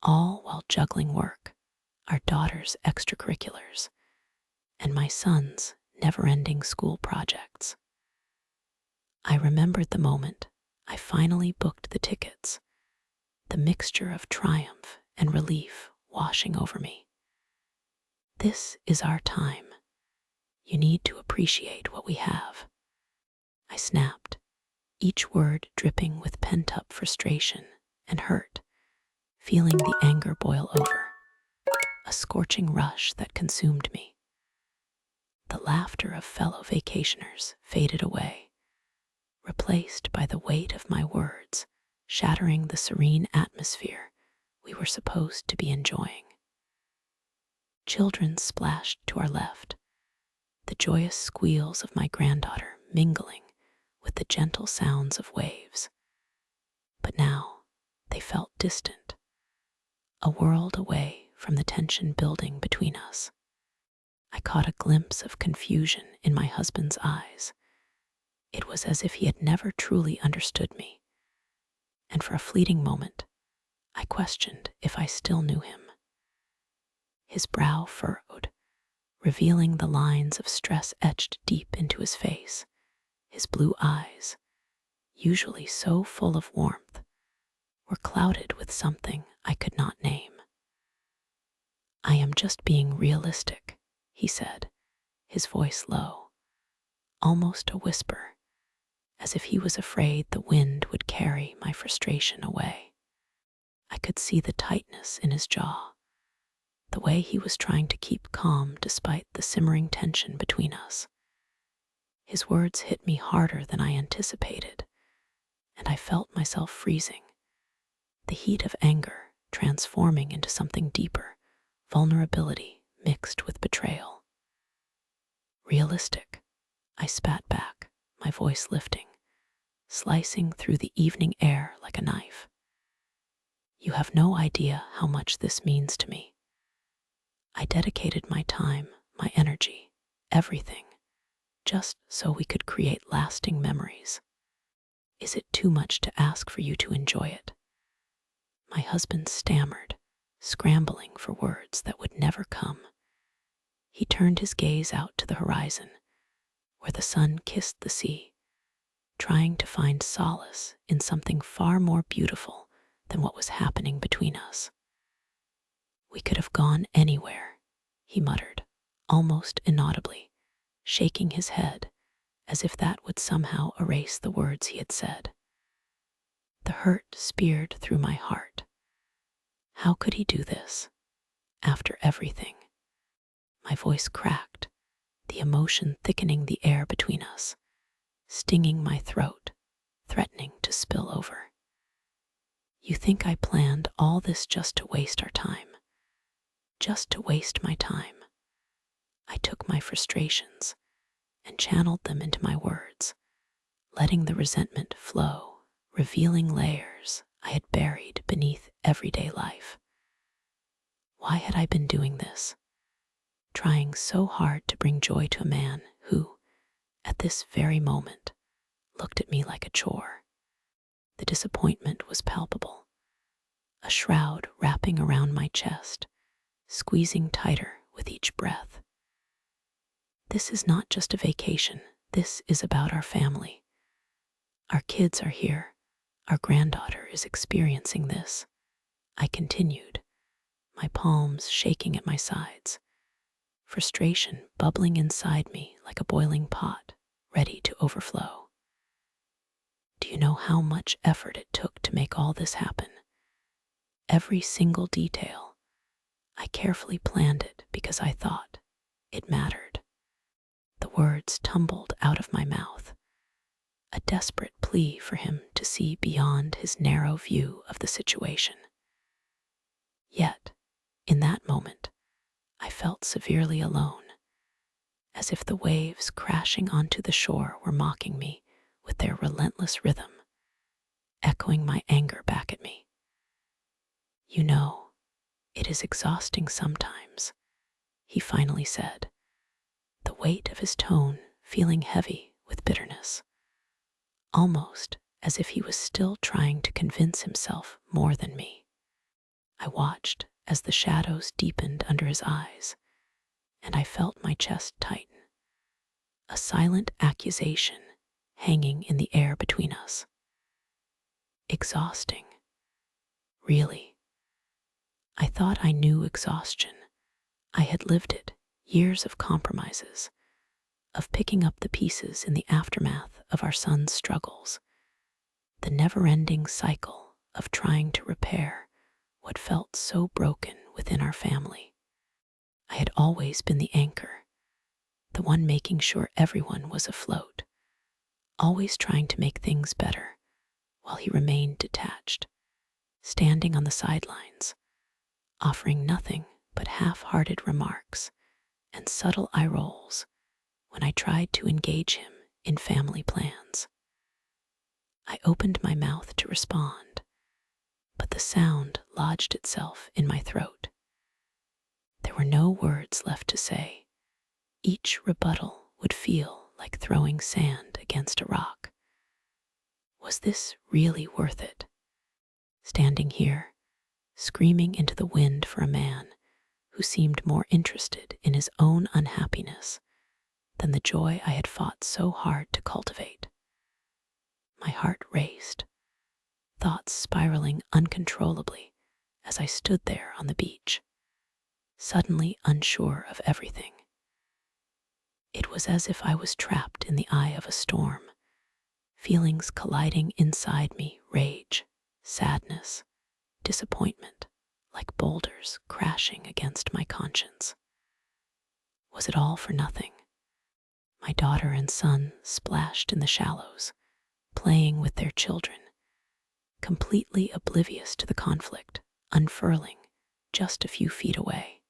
all while juggling work, our daughter's extracurriculars, and my son's never-ending school projects. I remembered the moment I finally booked the tickets, the mixture of triumph and relief washing over me. This is our time. You need to appreciate what we have. I snapped, each word dripping with pent-up frustration and hurt, feeling the anger boil over, a scorching rush that consumed me. The laughter of fellow vacationers faded away, replaced by the weight of my words, shattering the serene atmosphere we were supposed to be enjoying. Children splashed to our left, the joyous squeals of my granddaughter mingling with the gentle sounds of waves. But now they felt distant, a world away from the tension building between us. I caught a glimpse of confusion in my husband's eyes. It was as if he had never truly understood me, and for a fleeting moment, I questioned if I still knew him. His brow furrowed, revealing the lines of stress etched deep into his face. His blue eyes, usually so full of warmth, were clouded with something I could not name. "I am just being realistic," he said, his voice low, almost a whisper, as if he was afraid the wind would carry my frustration away. I could see the tightness in his jaw, the way he was trying to keep calm despite the simmering tension between us. His words hit me harder than I anticipated, and I felt myself freezing, the heat of anger transforming into something deeper, vulnerability mixed with betrayal. "Realistic," I spat back, my voice lifting, slicing through the evening air like a knife. "You have no idea how much this means to me. I dedicated my time, my energy, everything, just so we could create lasting memories. Is it too much to ask for you to enjoy it?" My husband stammered, scrambling for words that would never come. He turned his gaze out to the horizon, where the sun kissed the sea, trying to find solace in something far more beautiful than what was happening between us. "We could have gone anywhere," he muttered, almost inaudibly, shaking his head as if that would somehow erase the words he had said. The hurt speared through my heart. How could he do this? After everything? My voice cracked, the emotion thickening the air between us, stinging my throat, threatening to spill over. "You think I planned all this just to waste our time? Just to waste my time?" I took my frustrations and channeled them into my words, letting the resentment flow, revealing layers I had buried beneath everyday life. Why had I been doing this? Trying so hard to bring joy to a man who, at this very moment, looked at me like a chore. The disappointment was palpable, a shroud wrapping around my chest, squeezing tighter with each breath. This is not just a vacation. This is about our family. Our kids are here. Our granddaughter is experiencing this. I continued, my palms shaking at my sides, frustration bubbling inside me like a boiling pot, ready to overflow. "Do you know how much effort it took to make all this happen? Every single detail. I carefully planned it because I thought it mattered." The words tumbled out of my mouth, a desperate plea for him to see beyond his narrow view of the situation. Yet, in that moment, I felt severely alone, as if the waves crashing onto the shore were mocking me with their relentless rhythm, echoing my anger back at me. "You know, it is exhausting sometimes," he finally said, the weight of his tone feeling heavy with bitterness, almost as if he was still trying to convince himself more than me. I watched as the shadows deepened under his eyes, and I felt my chest tighten, a silent accusation hanging in the air between us. Exhausting. Really. I thought I knew exhaustion. I had lived it, years of compromises, of picking up the pieces in the aftermath of our son's struggles, the never-ending cycle of trying to repair what felt so broken within our family. I had always been the anchor, the one making sure everyone was afloat, always trying to make things better, while he remained detached, standing on the sidelines, offering nothing but half-hearted remarks and subtle eye rolls when I tried to engage him in family plans. I opened my mouth to respond, but the sound lodged itself in my throat. There were no words left to say. Each rebuttal would feel like throwing sand against a rock. Was this really worth it? Standing here, screaming into the wind for a man who seemed more interested in his own unhappiness than the joy I had fought so hard to cultivate. My heart raced, thoughts spiraling uncontrollably as I stood there on the beach, suddenly unsure of everything. It was as if I was trapped in the eye of a storm, feelings colliding inside me: rage, sadness, disappointment, like boulders crashing against my conscience. Was it all for nothing? My daughter and son splashed in the shallows, playing with their children, completely oblivious to the conflict unfurling just a few feet away.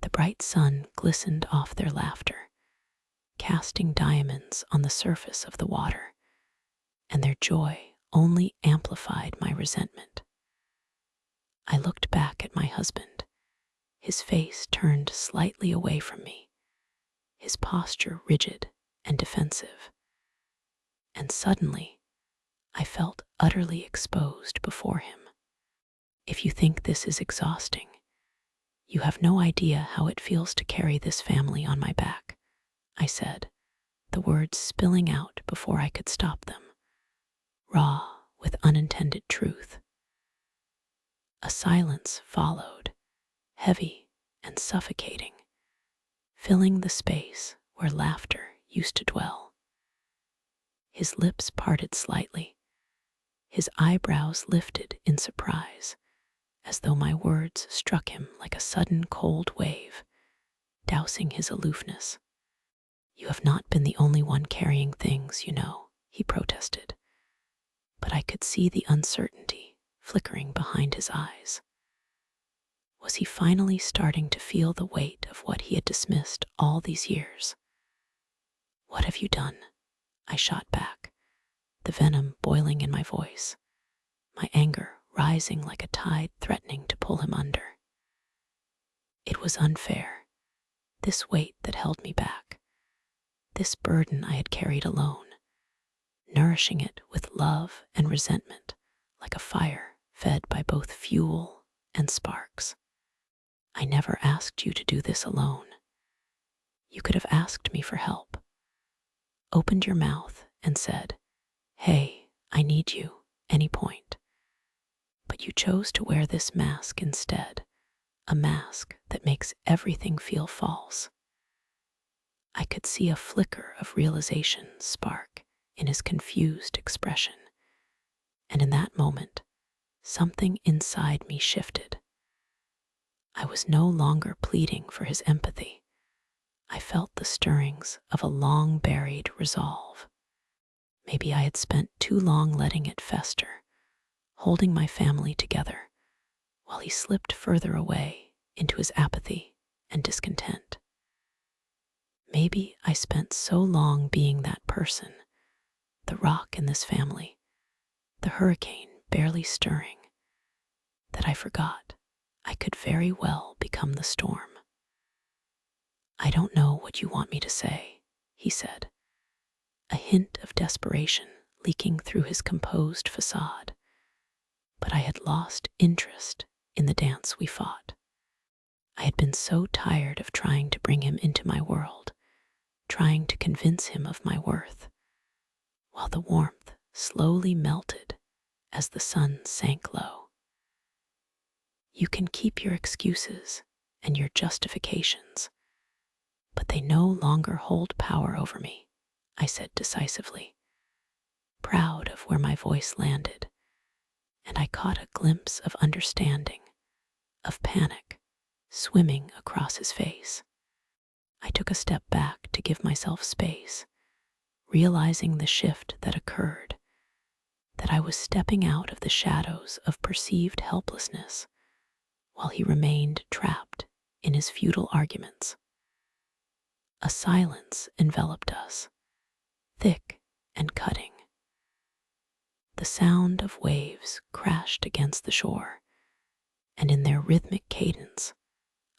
The bright sun glistened off their laughter, casting diamonds on the surface of the water, and their joy only amplified my resentment. I looked back at my husband, his face turned slightly away from me, his posture rigid and defensive, and suddenly I felt utterly exposed before him. If you think this is exhausting, you have no idea how it feels to carry this family on my back, I said, the words spilling out before I could stop them, raw with unintended truth. A silence followed, heavy and suffocating, filling the space where laughter used to dwell. His lips parted slightly, his eyebrows lifted in surprise, as though my words struck him like a sudden cold wave, dousing his aloofness. You have not been the only one carrying things, he protested, but I could see the uncertainty flickering behind his eyes. Was he finally starting to feel the weight of what he had dismissed all these years? What have you done? I shot back, the venom boiling in my voice, my anger rising like a tide threatening to pull him under. It was unfair, this weight that held me back, this burden I had carried alone, nourishing it with love and resentment like a fire fed by both fuel and sparks. I never asked you to do this alone. You could have asked me for help, opened your mouth and said, "Hey, I need you," any point. But you chose to wear this mask instead, a mask that makes everything feel false. I could see a flicker of realization spark in his confused expression, and in that moment, something inside me shifted. I was no longer pleading for his empathy. I felt the stirrings of a long-buried resolve. Maybe I had spent too long letting it fester, holding my family together, while he slipped further away into his apathy and discontent. Maybe I spent so long being that person, the rock in this family, the hurricane barely stirring, that I forgot I could very well become the storm. I don't know what you want me to say, he said, a hint of desperation leaking through his composed facade. But I had lost interest in the dance we fought. I had been so tired of trying to bring him into my world, trying to convince him of my worth, while the warmth slowly melted as the sun sank low. You can keep your excuses and your justifications, but they no longer hold power over me, I said decisively, proud of where my voice landed, and I caught a glimpse of understanding, of panic, swimming across his face. I took a step back to give myself space, realizing the shift that occurred, that I was stepping out of the shadows of perceived helplessness while he remained trapped in his futile arguments. A silence enveloped us, thick and cutting. The sound of waves crashed against the shore, and in their rhythmic cadence,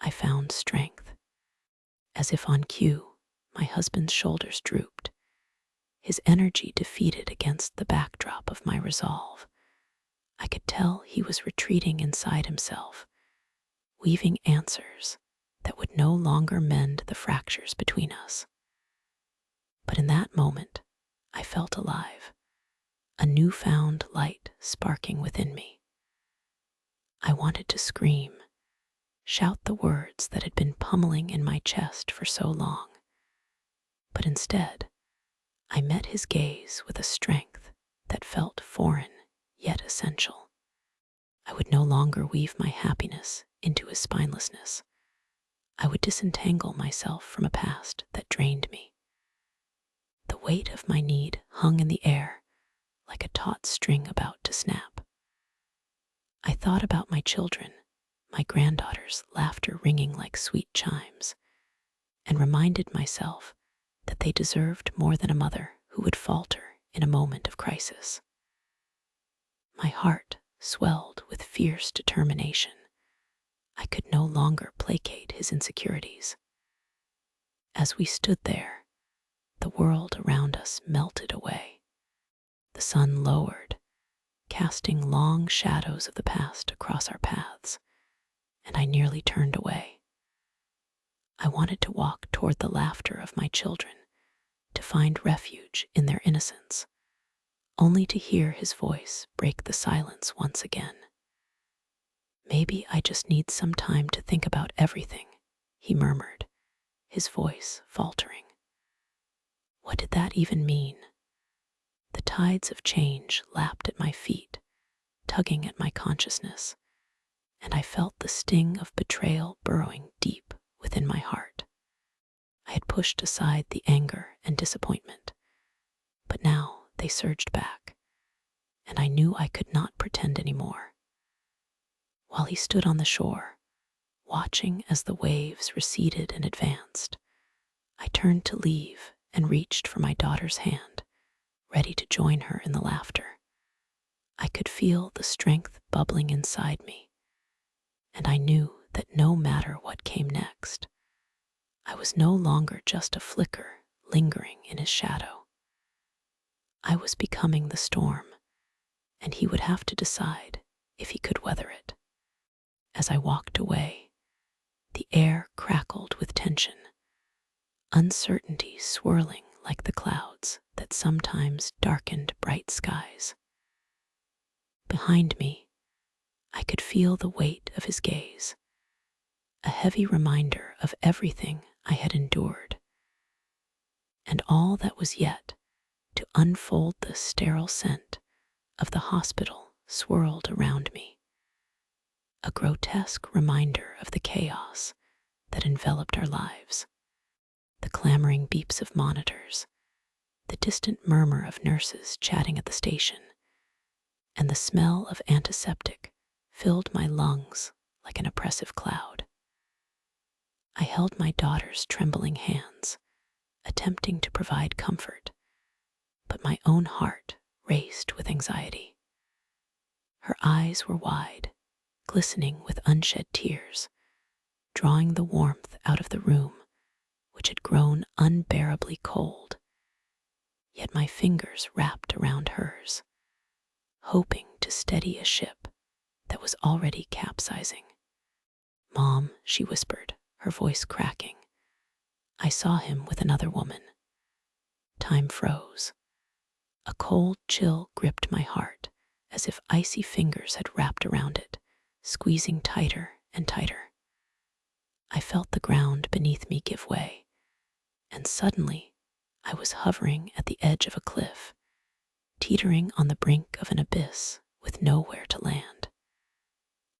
I found strength. As if on cue, my husband's shoulders drooped, his energy defeated against the backdrop of my resolve. I could tell he was retreating inside himself, weaving answers that would no longer mend the fractures between us. But in that moment, I felt alive, a newfound light sparking within me. I wanted to scream, shout the words that had been pummeling in my chest for so long. But instead, I met his gaze with a strength that felt foreign yet essential. I would no longer weave my happiness into his spinelessness. I would disentangle myself from a past that drained me. The weight of my need hung in the air like a taut string about to snap. I thought about my children, my granddaughter's laughter ringing like sweet chimes, and reminded myself that they deserved more than a mother who would falter in a moment of crisis. My heart swelled with fierce determination. I could no longer placate his insecurities. As we stood there, the world around us melted away. The sun lowered, casting long shadows of the past across our paths, and I nearly turned away. I wanted to walk toward the laughter of my children, to find refuge in their innocence, only to hear his voice break the silence once again. "Maybe I just need some time to think about everything," he murmured, his voice faltering. What did that even mean? The tides of change lapped at my feet, tugging at my consciousness, and I felt the sting of betrayal burrowing deep within my heart. I had pushed aside the anger and disappointment, but now they surged back, and I knew I could not pretend anymore. While he stood on the shore, watching as the waves receded and advanced, I turned to leave and reached for my daughter's hand, ready to join her in the laughter. I could feel the strength bubbling inside me, and I knew that no matter what came next, I was no longer just a flicker lingering in his shadow. I was becoming the storm, and he would have to decide if he could weather it. As I walked away, the air crackled with tension, uncertainty swirling like the clouds that sometimes darkened bright skies. Behind me, I could feel the weight of his gaze, a heavy reminder of everything I had endured, and all that was yet to unfold. The sterile scent of the hospital swirled around me, a grotesque reminder of the chaos that enveloped our lives. The clamoring beeps of monitors, the distant murmur of nurses chatting at the station, and the smell of antiseptic filled my lungs like an oppressive cloud. I held my daughter's trembling hands, attempting to provide comfort, but my own heart raced with anxiety. Her eyes were wide, glistening with unshed tears, drawing the warmth out of the room, which had grown unbearably cold. Yet my fingers wrapped around hers, hoping to steady a ship that was already capsizing. "Mom," she whispered, her voice cracking. "I saw him with another woman." Time froze. A cold chill gripped my heart, as if icy fingers had wrapped around it, squeezing tighter and tighter. I felt the ground beneath me give way, and suddenly I was hovering at the edge of a cliff, teetering on the brink of an abyss with nowhere to land.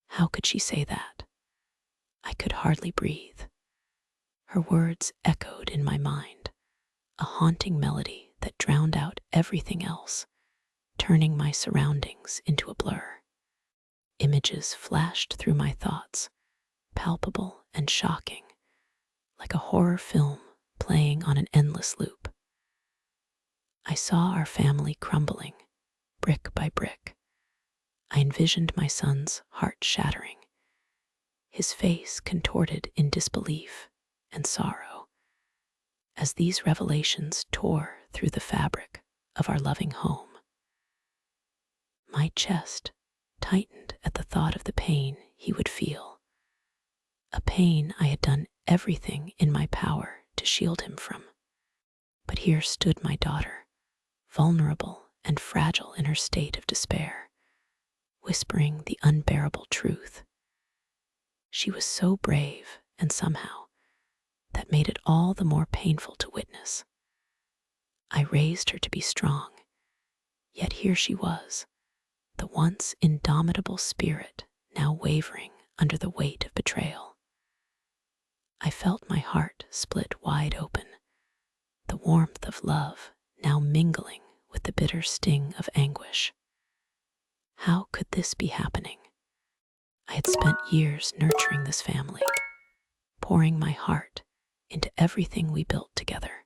How could she say that? I could hardly breathe. Her words echoed in my mind, a haunting melody that drowned out everything else, turning my surroundings into a blur. Images flashed through my thoughts, palpable and shocking, like a horror film playing on an endless loop. I saw our family crumbling, brick by brick. I envisioned my son's heart shattering, his face contorted in disbelief and sorrow, as these revelations tore through the fabric of our loving home. My chest tightened at the thought of the pain he would feel, a pain I had done everything in my power to shield him from. But here stood my daughter, vulnerable and fragile in her state of despair, whispering the unbearable truth. She was so brave, and somehow that made it all the more painful to witness. I raised her to be strong, yet here she was, the once indomitable spirit now wavering under the weight of betrayal. I felt my heart split wide open, the warmth of love now mingling with the bitter sting of anguish. How could this be happening? I had spent years nurturing this family, pouring my heart into everything we built together,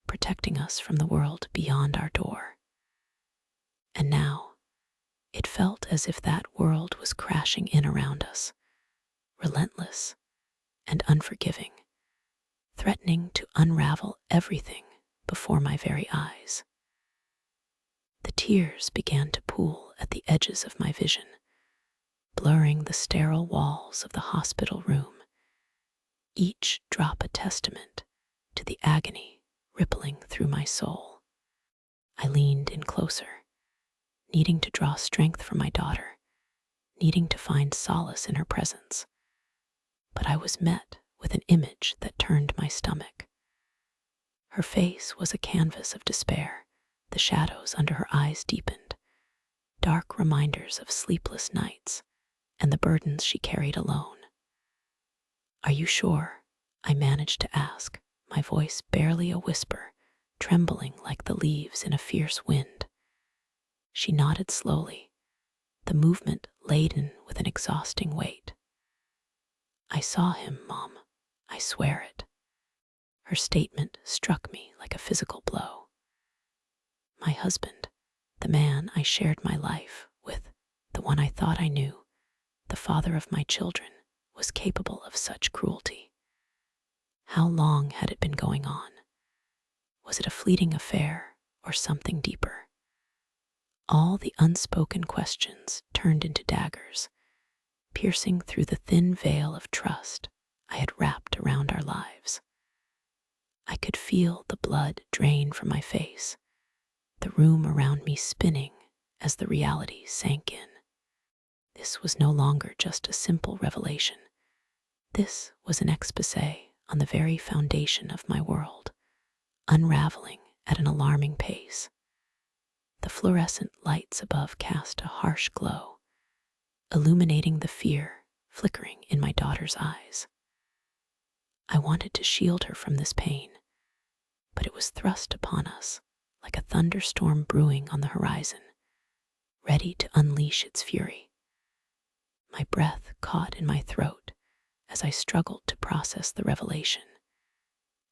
protecting us from the world beyond our door. And now, it felt as if that world was crashing in around us, relentless and unforgiving, threatening to unravel everything before my very eyes. The tears began to pool at the edges of my vision, blurring the sterile walls of the hospital room, each drop a testament to the agony rippling through my soul. I leaned in closer, needing to draw strength from my daughter, needing to find solace in her presence. But I was met with an image that turned my stomach. Her face was a canvas of despair, the shadows under her eyes deepened, dark reminders of sleepless nights and the burdens she carried alone. "Are you sure?" I managed to ask, my voice barely a whisper, trembling like the leaves in a fierce wind. She nodded slowly, the movement laden with an exhausting weight. "I saw him, Mom. I swear it." Her statement struck me like a physical blow. My husband, the man I shared my life with, the one I thought I knew, the father of my children, was capable of such cruelty. How long had it been going on? Was it a fleeting affair or something deeper? All the unspoken questions turned into daggers, piercing through the thin veil of trust I had wrapped around our lives. I could feel the blood drain from my face, the room around me spinning as the reality sank in. This was no longer just a simple revelation. This was an exposé on the very foundation of my world, unraveling at an alarming pace. The fluorescent lights above cast a harsh glow, illuminating the fear flickering in my daughter's eyes. I wanted to shield her from this pain, but it was thrust upon us like a thunderstorm brewing on the horizon, ready to unleash its fury. My breath caught in my throat as I struggled to process the revelation,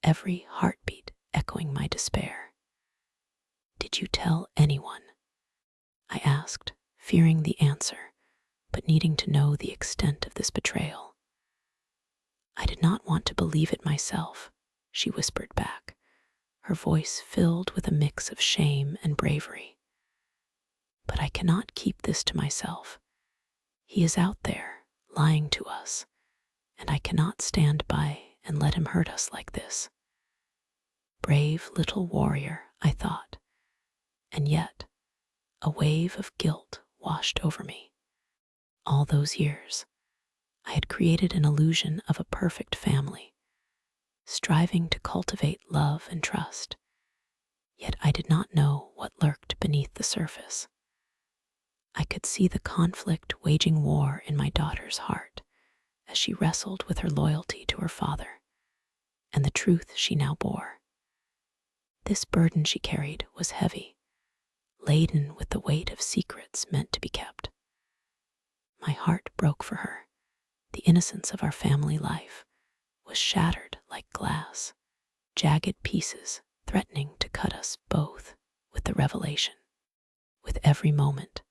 every heartbeat echoing my despair. "Did you tell anyone?" I asked, fearing the answer, but needing to know the extent of this betrayal. "I did not want to believe it myself," she whispered back, her voice filled with a mix of shame and bravery. "But I cannot keep this to myself. He is out there, lying to us, and I cannot stand by and let him hurt us like this." Brave little warrior, I thought, and yet a wave of guilt washed over me. All those years, I had created an illusion of a perfect family, striving to cultivate love and trust, yet I did not know what lurked beneath the surface. I could see the conflict waging war in my daughter's heart as she wrestled with her loyalty to her father and the truth she now bore. This burden she carried was heavy, laden with the weight of secrets meant to be kept. My heart broke for her. The innocence of our family life was shattered like glass, jagged pieces threatening to cut us both with the revelation. With every moment,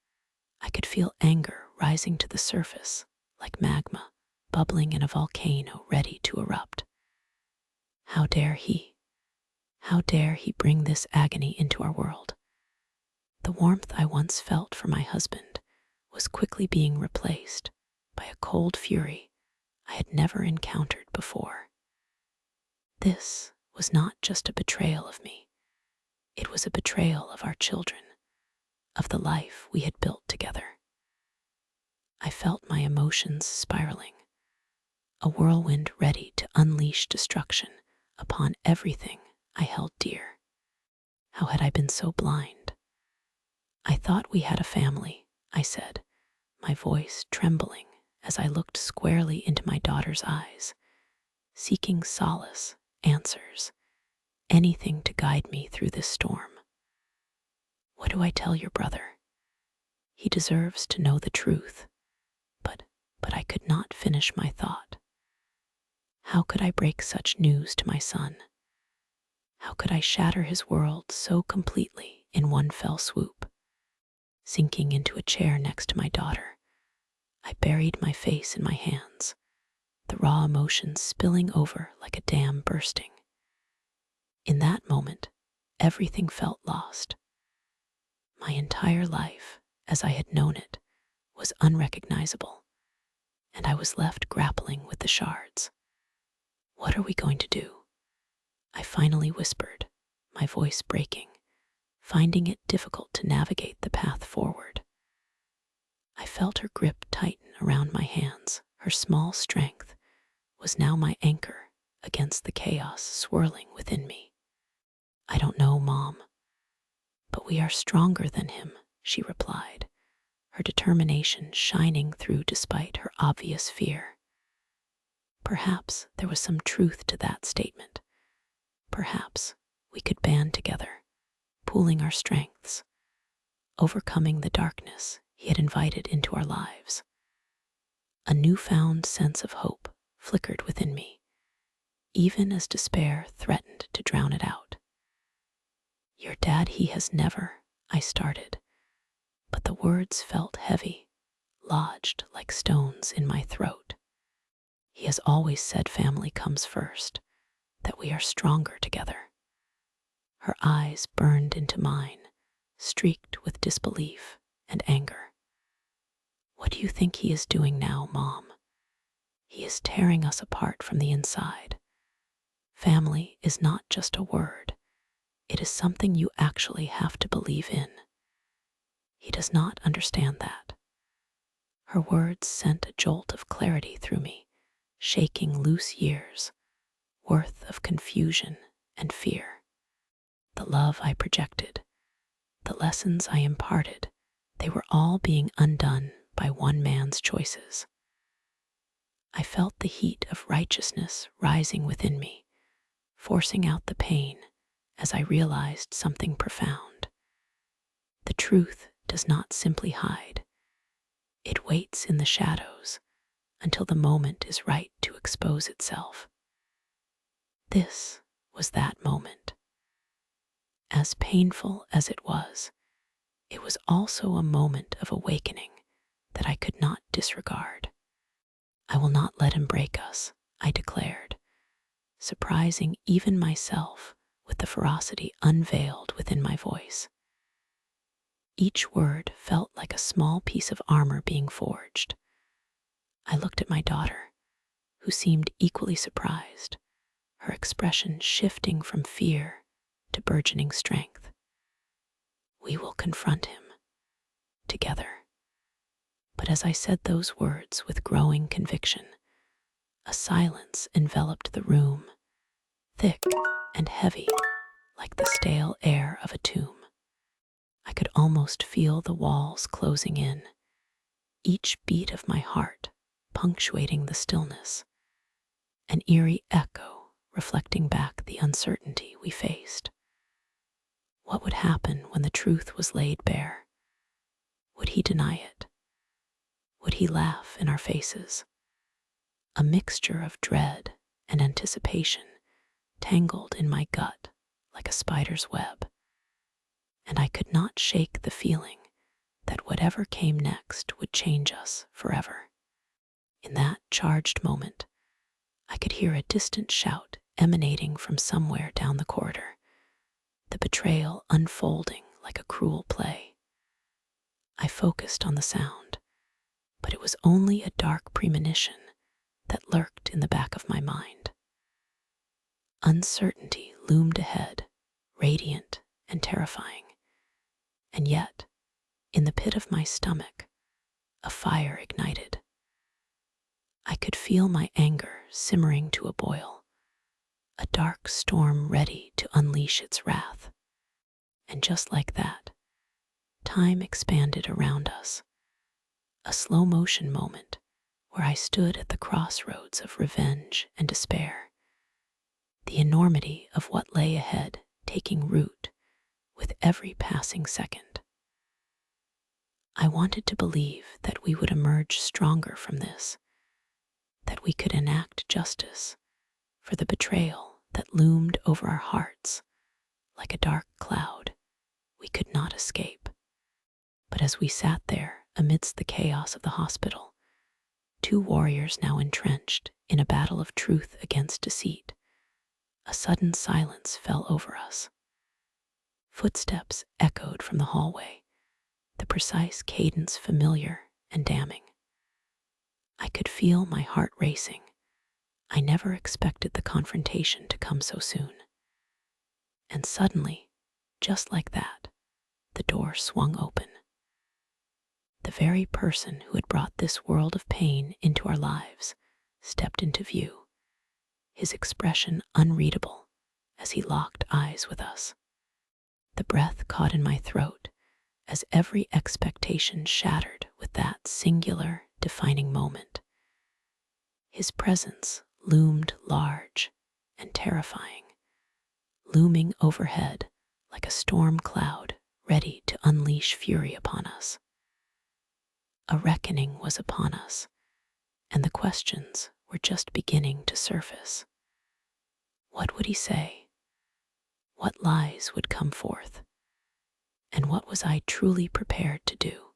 I could feel anger rising to the surface like magma bubbling in a volcano ready to erupt. How dare he? How dare he bring this agony into our world? The warmth I once felt for my husband was quickly being replaced by a cold fury I had never encountered before. This was not just a betrayal of me, it was a betrayal of our children, of the life we had built together. I felt my emotions spiraling, a whirlwind ready to unleash destruction upon everything I held dear. How had I been so blind? I thought we had a family, I said, my voice trembling as I looked squarely into my daughter's eyes, seeking solace, answers, anything to guide me through this storm. What do I tell your brother? He deserves to know the truth. But I could not finish my thought. How could I break such news to my son? How could I shatter his world so completely in one fell swoop? Sinking into a chair next to my daughter, I buried my face in my hands, the raw emotions spilling over like a dam bursting. In that moment, everything felt lost. My entire life, as I had known it, was unrecognizable, and I was left grappling with the shards. What are we going to do? I finally whispered, my voice breaking, finding it difficult to navigate the path forward. I felt her grip tighten around my hands. Her small strength was now my anchor against the chaos swirling within me. I don't know, Mom, but we are stronger than him, she replied, her determination shining through despite her obvious fear. Perhaps there was some truth to that statement. Perhaps we could band together, pooling our strengths, overcoming the darkness he had invited into our lives. A newfound sense of hope flickered within me, even as despair threatened to drown it out. Your dad, he has never, I started, but the words felt heavy, lodged like stones in my throat. He has always said family comes first, that we are stronger together. Her eyes burned into mine, streaked with disbelief and anger. What do you think he is doing now, Mom? He is tearing us apart from the inside. Family is not just a word. It is something you actually have to believe in. He does not understand that. Her words sent a jolt of clarity through me, shaking loose years worth of confusion and fear. The love I projected, the lessons I imparted, they were all being undone by one man's choices. I felt the heat of righteousness rising within me, forcing out the pain as I realized something profound. The truth does not simply hide. It waits in the shadows until the moment is right to expose itself. This was that moment. As painful as it was also a moment of awakening that I could not disregard. I will not let him break us, I declared, surprising even myself with the ferocity unveiled within my voice. Each word felt like a small piece of armor being forged. I looked at my daughter, who seemed equally surprised, her expression shifting from fear to burgeoning strength. We will confront him, together. But as I said those words with growing conviction, a silence enveloped the room, thick and heavy, like the stale air of a tomb. I could almost feel the walls closing in, each beat of my heart punctuating the stillness, an eerie echo reflecting back the uncertainty we faced. What would happen when the truth was laid bare? Would he deny it? Would he laugh in our faces? A mixture of dread and anticipation tangled in my gut like a spider's web, and I could not shake the feeling that whatever came next would change us forever. In that charged moment, I could hear a distant shout emanating from somewhere down the corridor, the betrayal unfolding like a cruel play. I focused on the sound, but it was only a dark premonition that lurked in the back of my mind. Uncertainty loomed ahead, radiant and terrifying, and yet, in the pit of my stomach, a fire ignited. I could feel my anger simmering to a boil, a dark storm ready to unleash its wrath. And just like that, time expanded around us, a slow motion moment where I stood at the crossroads of revenge and despair, the enormity of what lay ahead taking root with every passing second. I wanted to believe that we would emerge stronger from this, that we could enact justice for the betrayal that loomed over our hearts like a dark cloud we could not escape. But as we sat there amidst the chaos of the hospital, two warriors now entrenched in a battle of truth against deceit, a sudden silence fell over us. Footsteps echoed from the hallway, the precise cadence familiar and damning. I could feel my heart racing. I never expected the confrontation to come so soon. And suddenly, just like that, the door swung open. The very person who had brought this world of pain into our lives stepped into view, his expression unreadable as he locked eyes with us. The breath caught in my throat as every expectation shattered with that singular, defining moment. His presence loomed large and terrifying, looming overhead like a storm cloud ready to unleash fury upon us. A reckoning was upon us, and the questions were just beginning to surface. What would he say? What lies would come forth? And what was I truly prepared to do?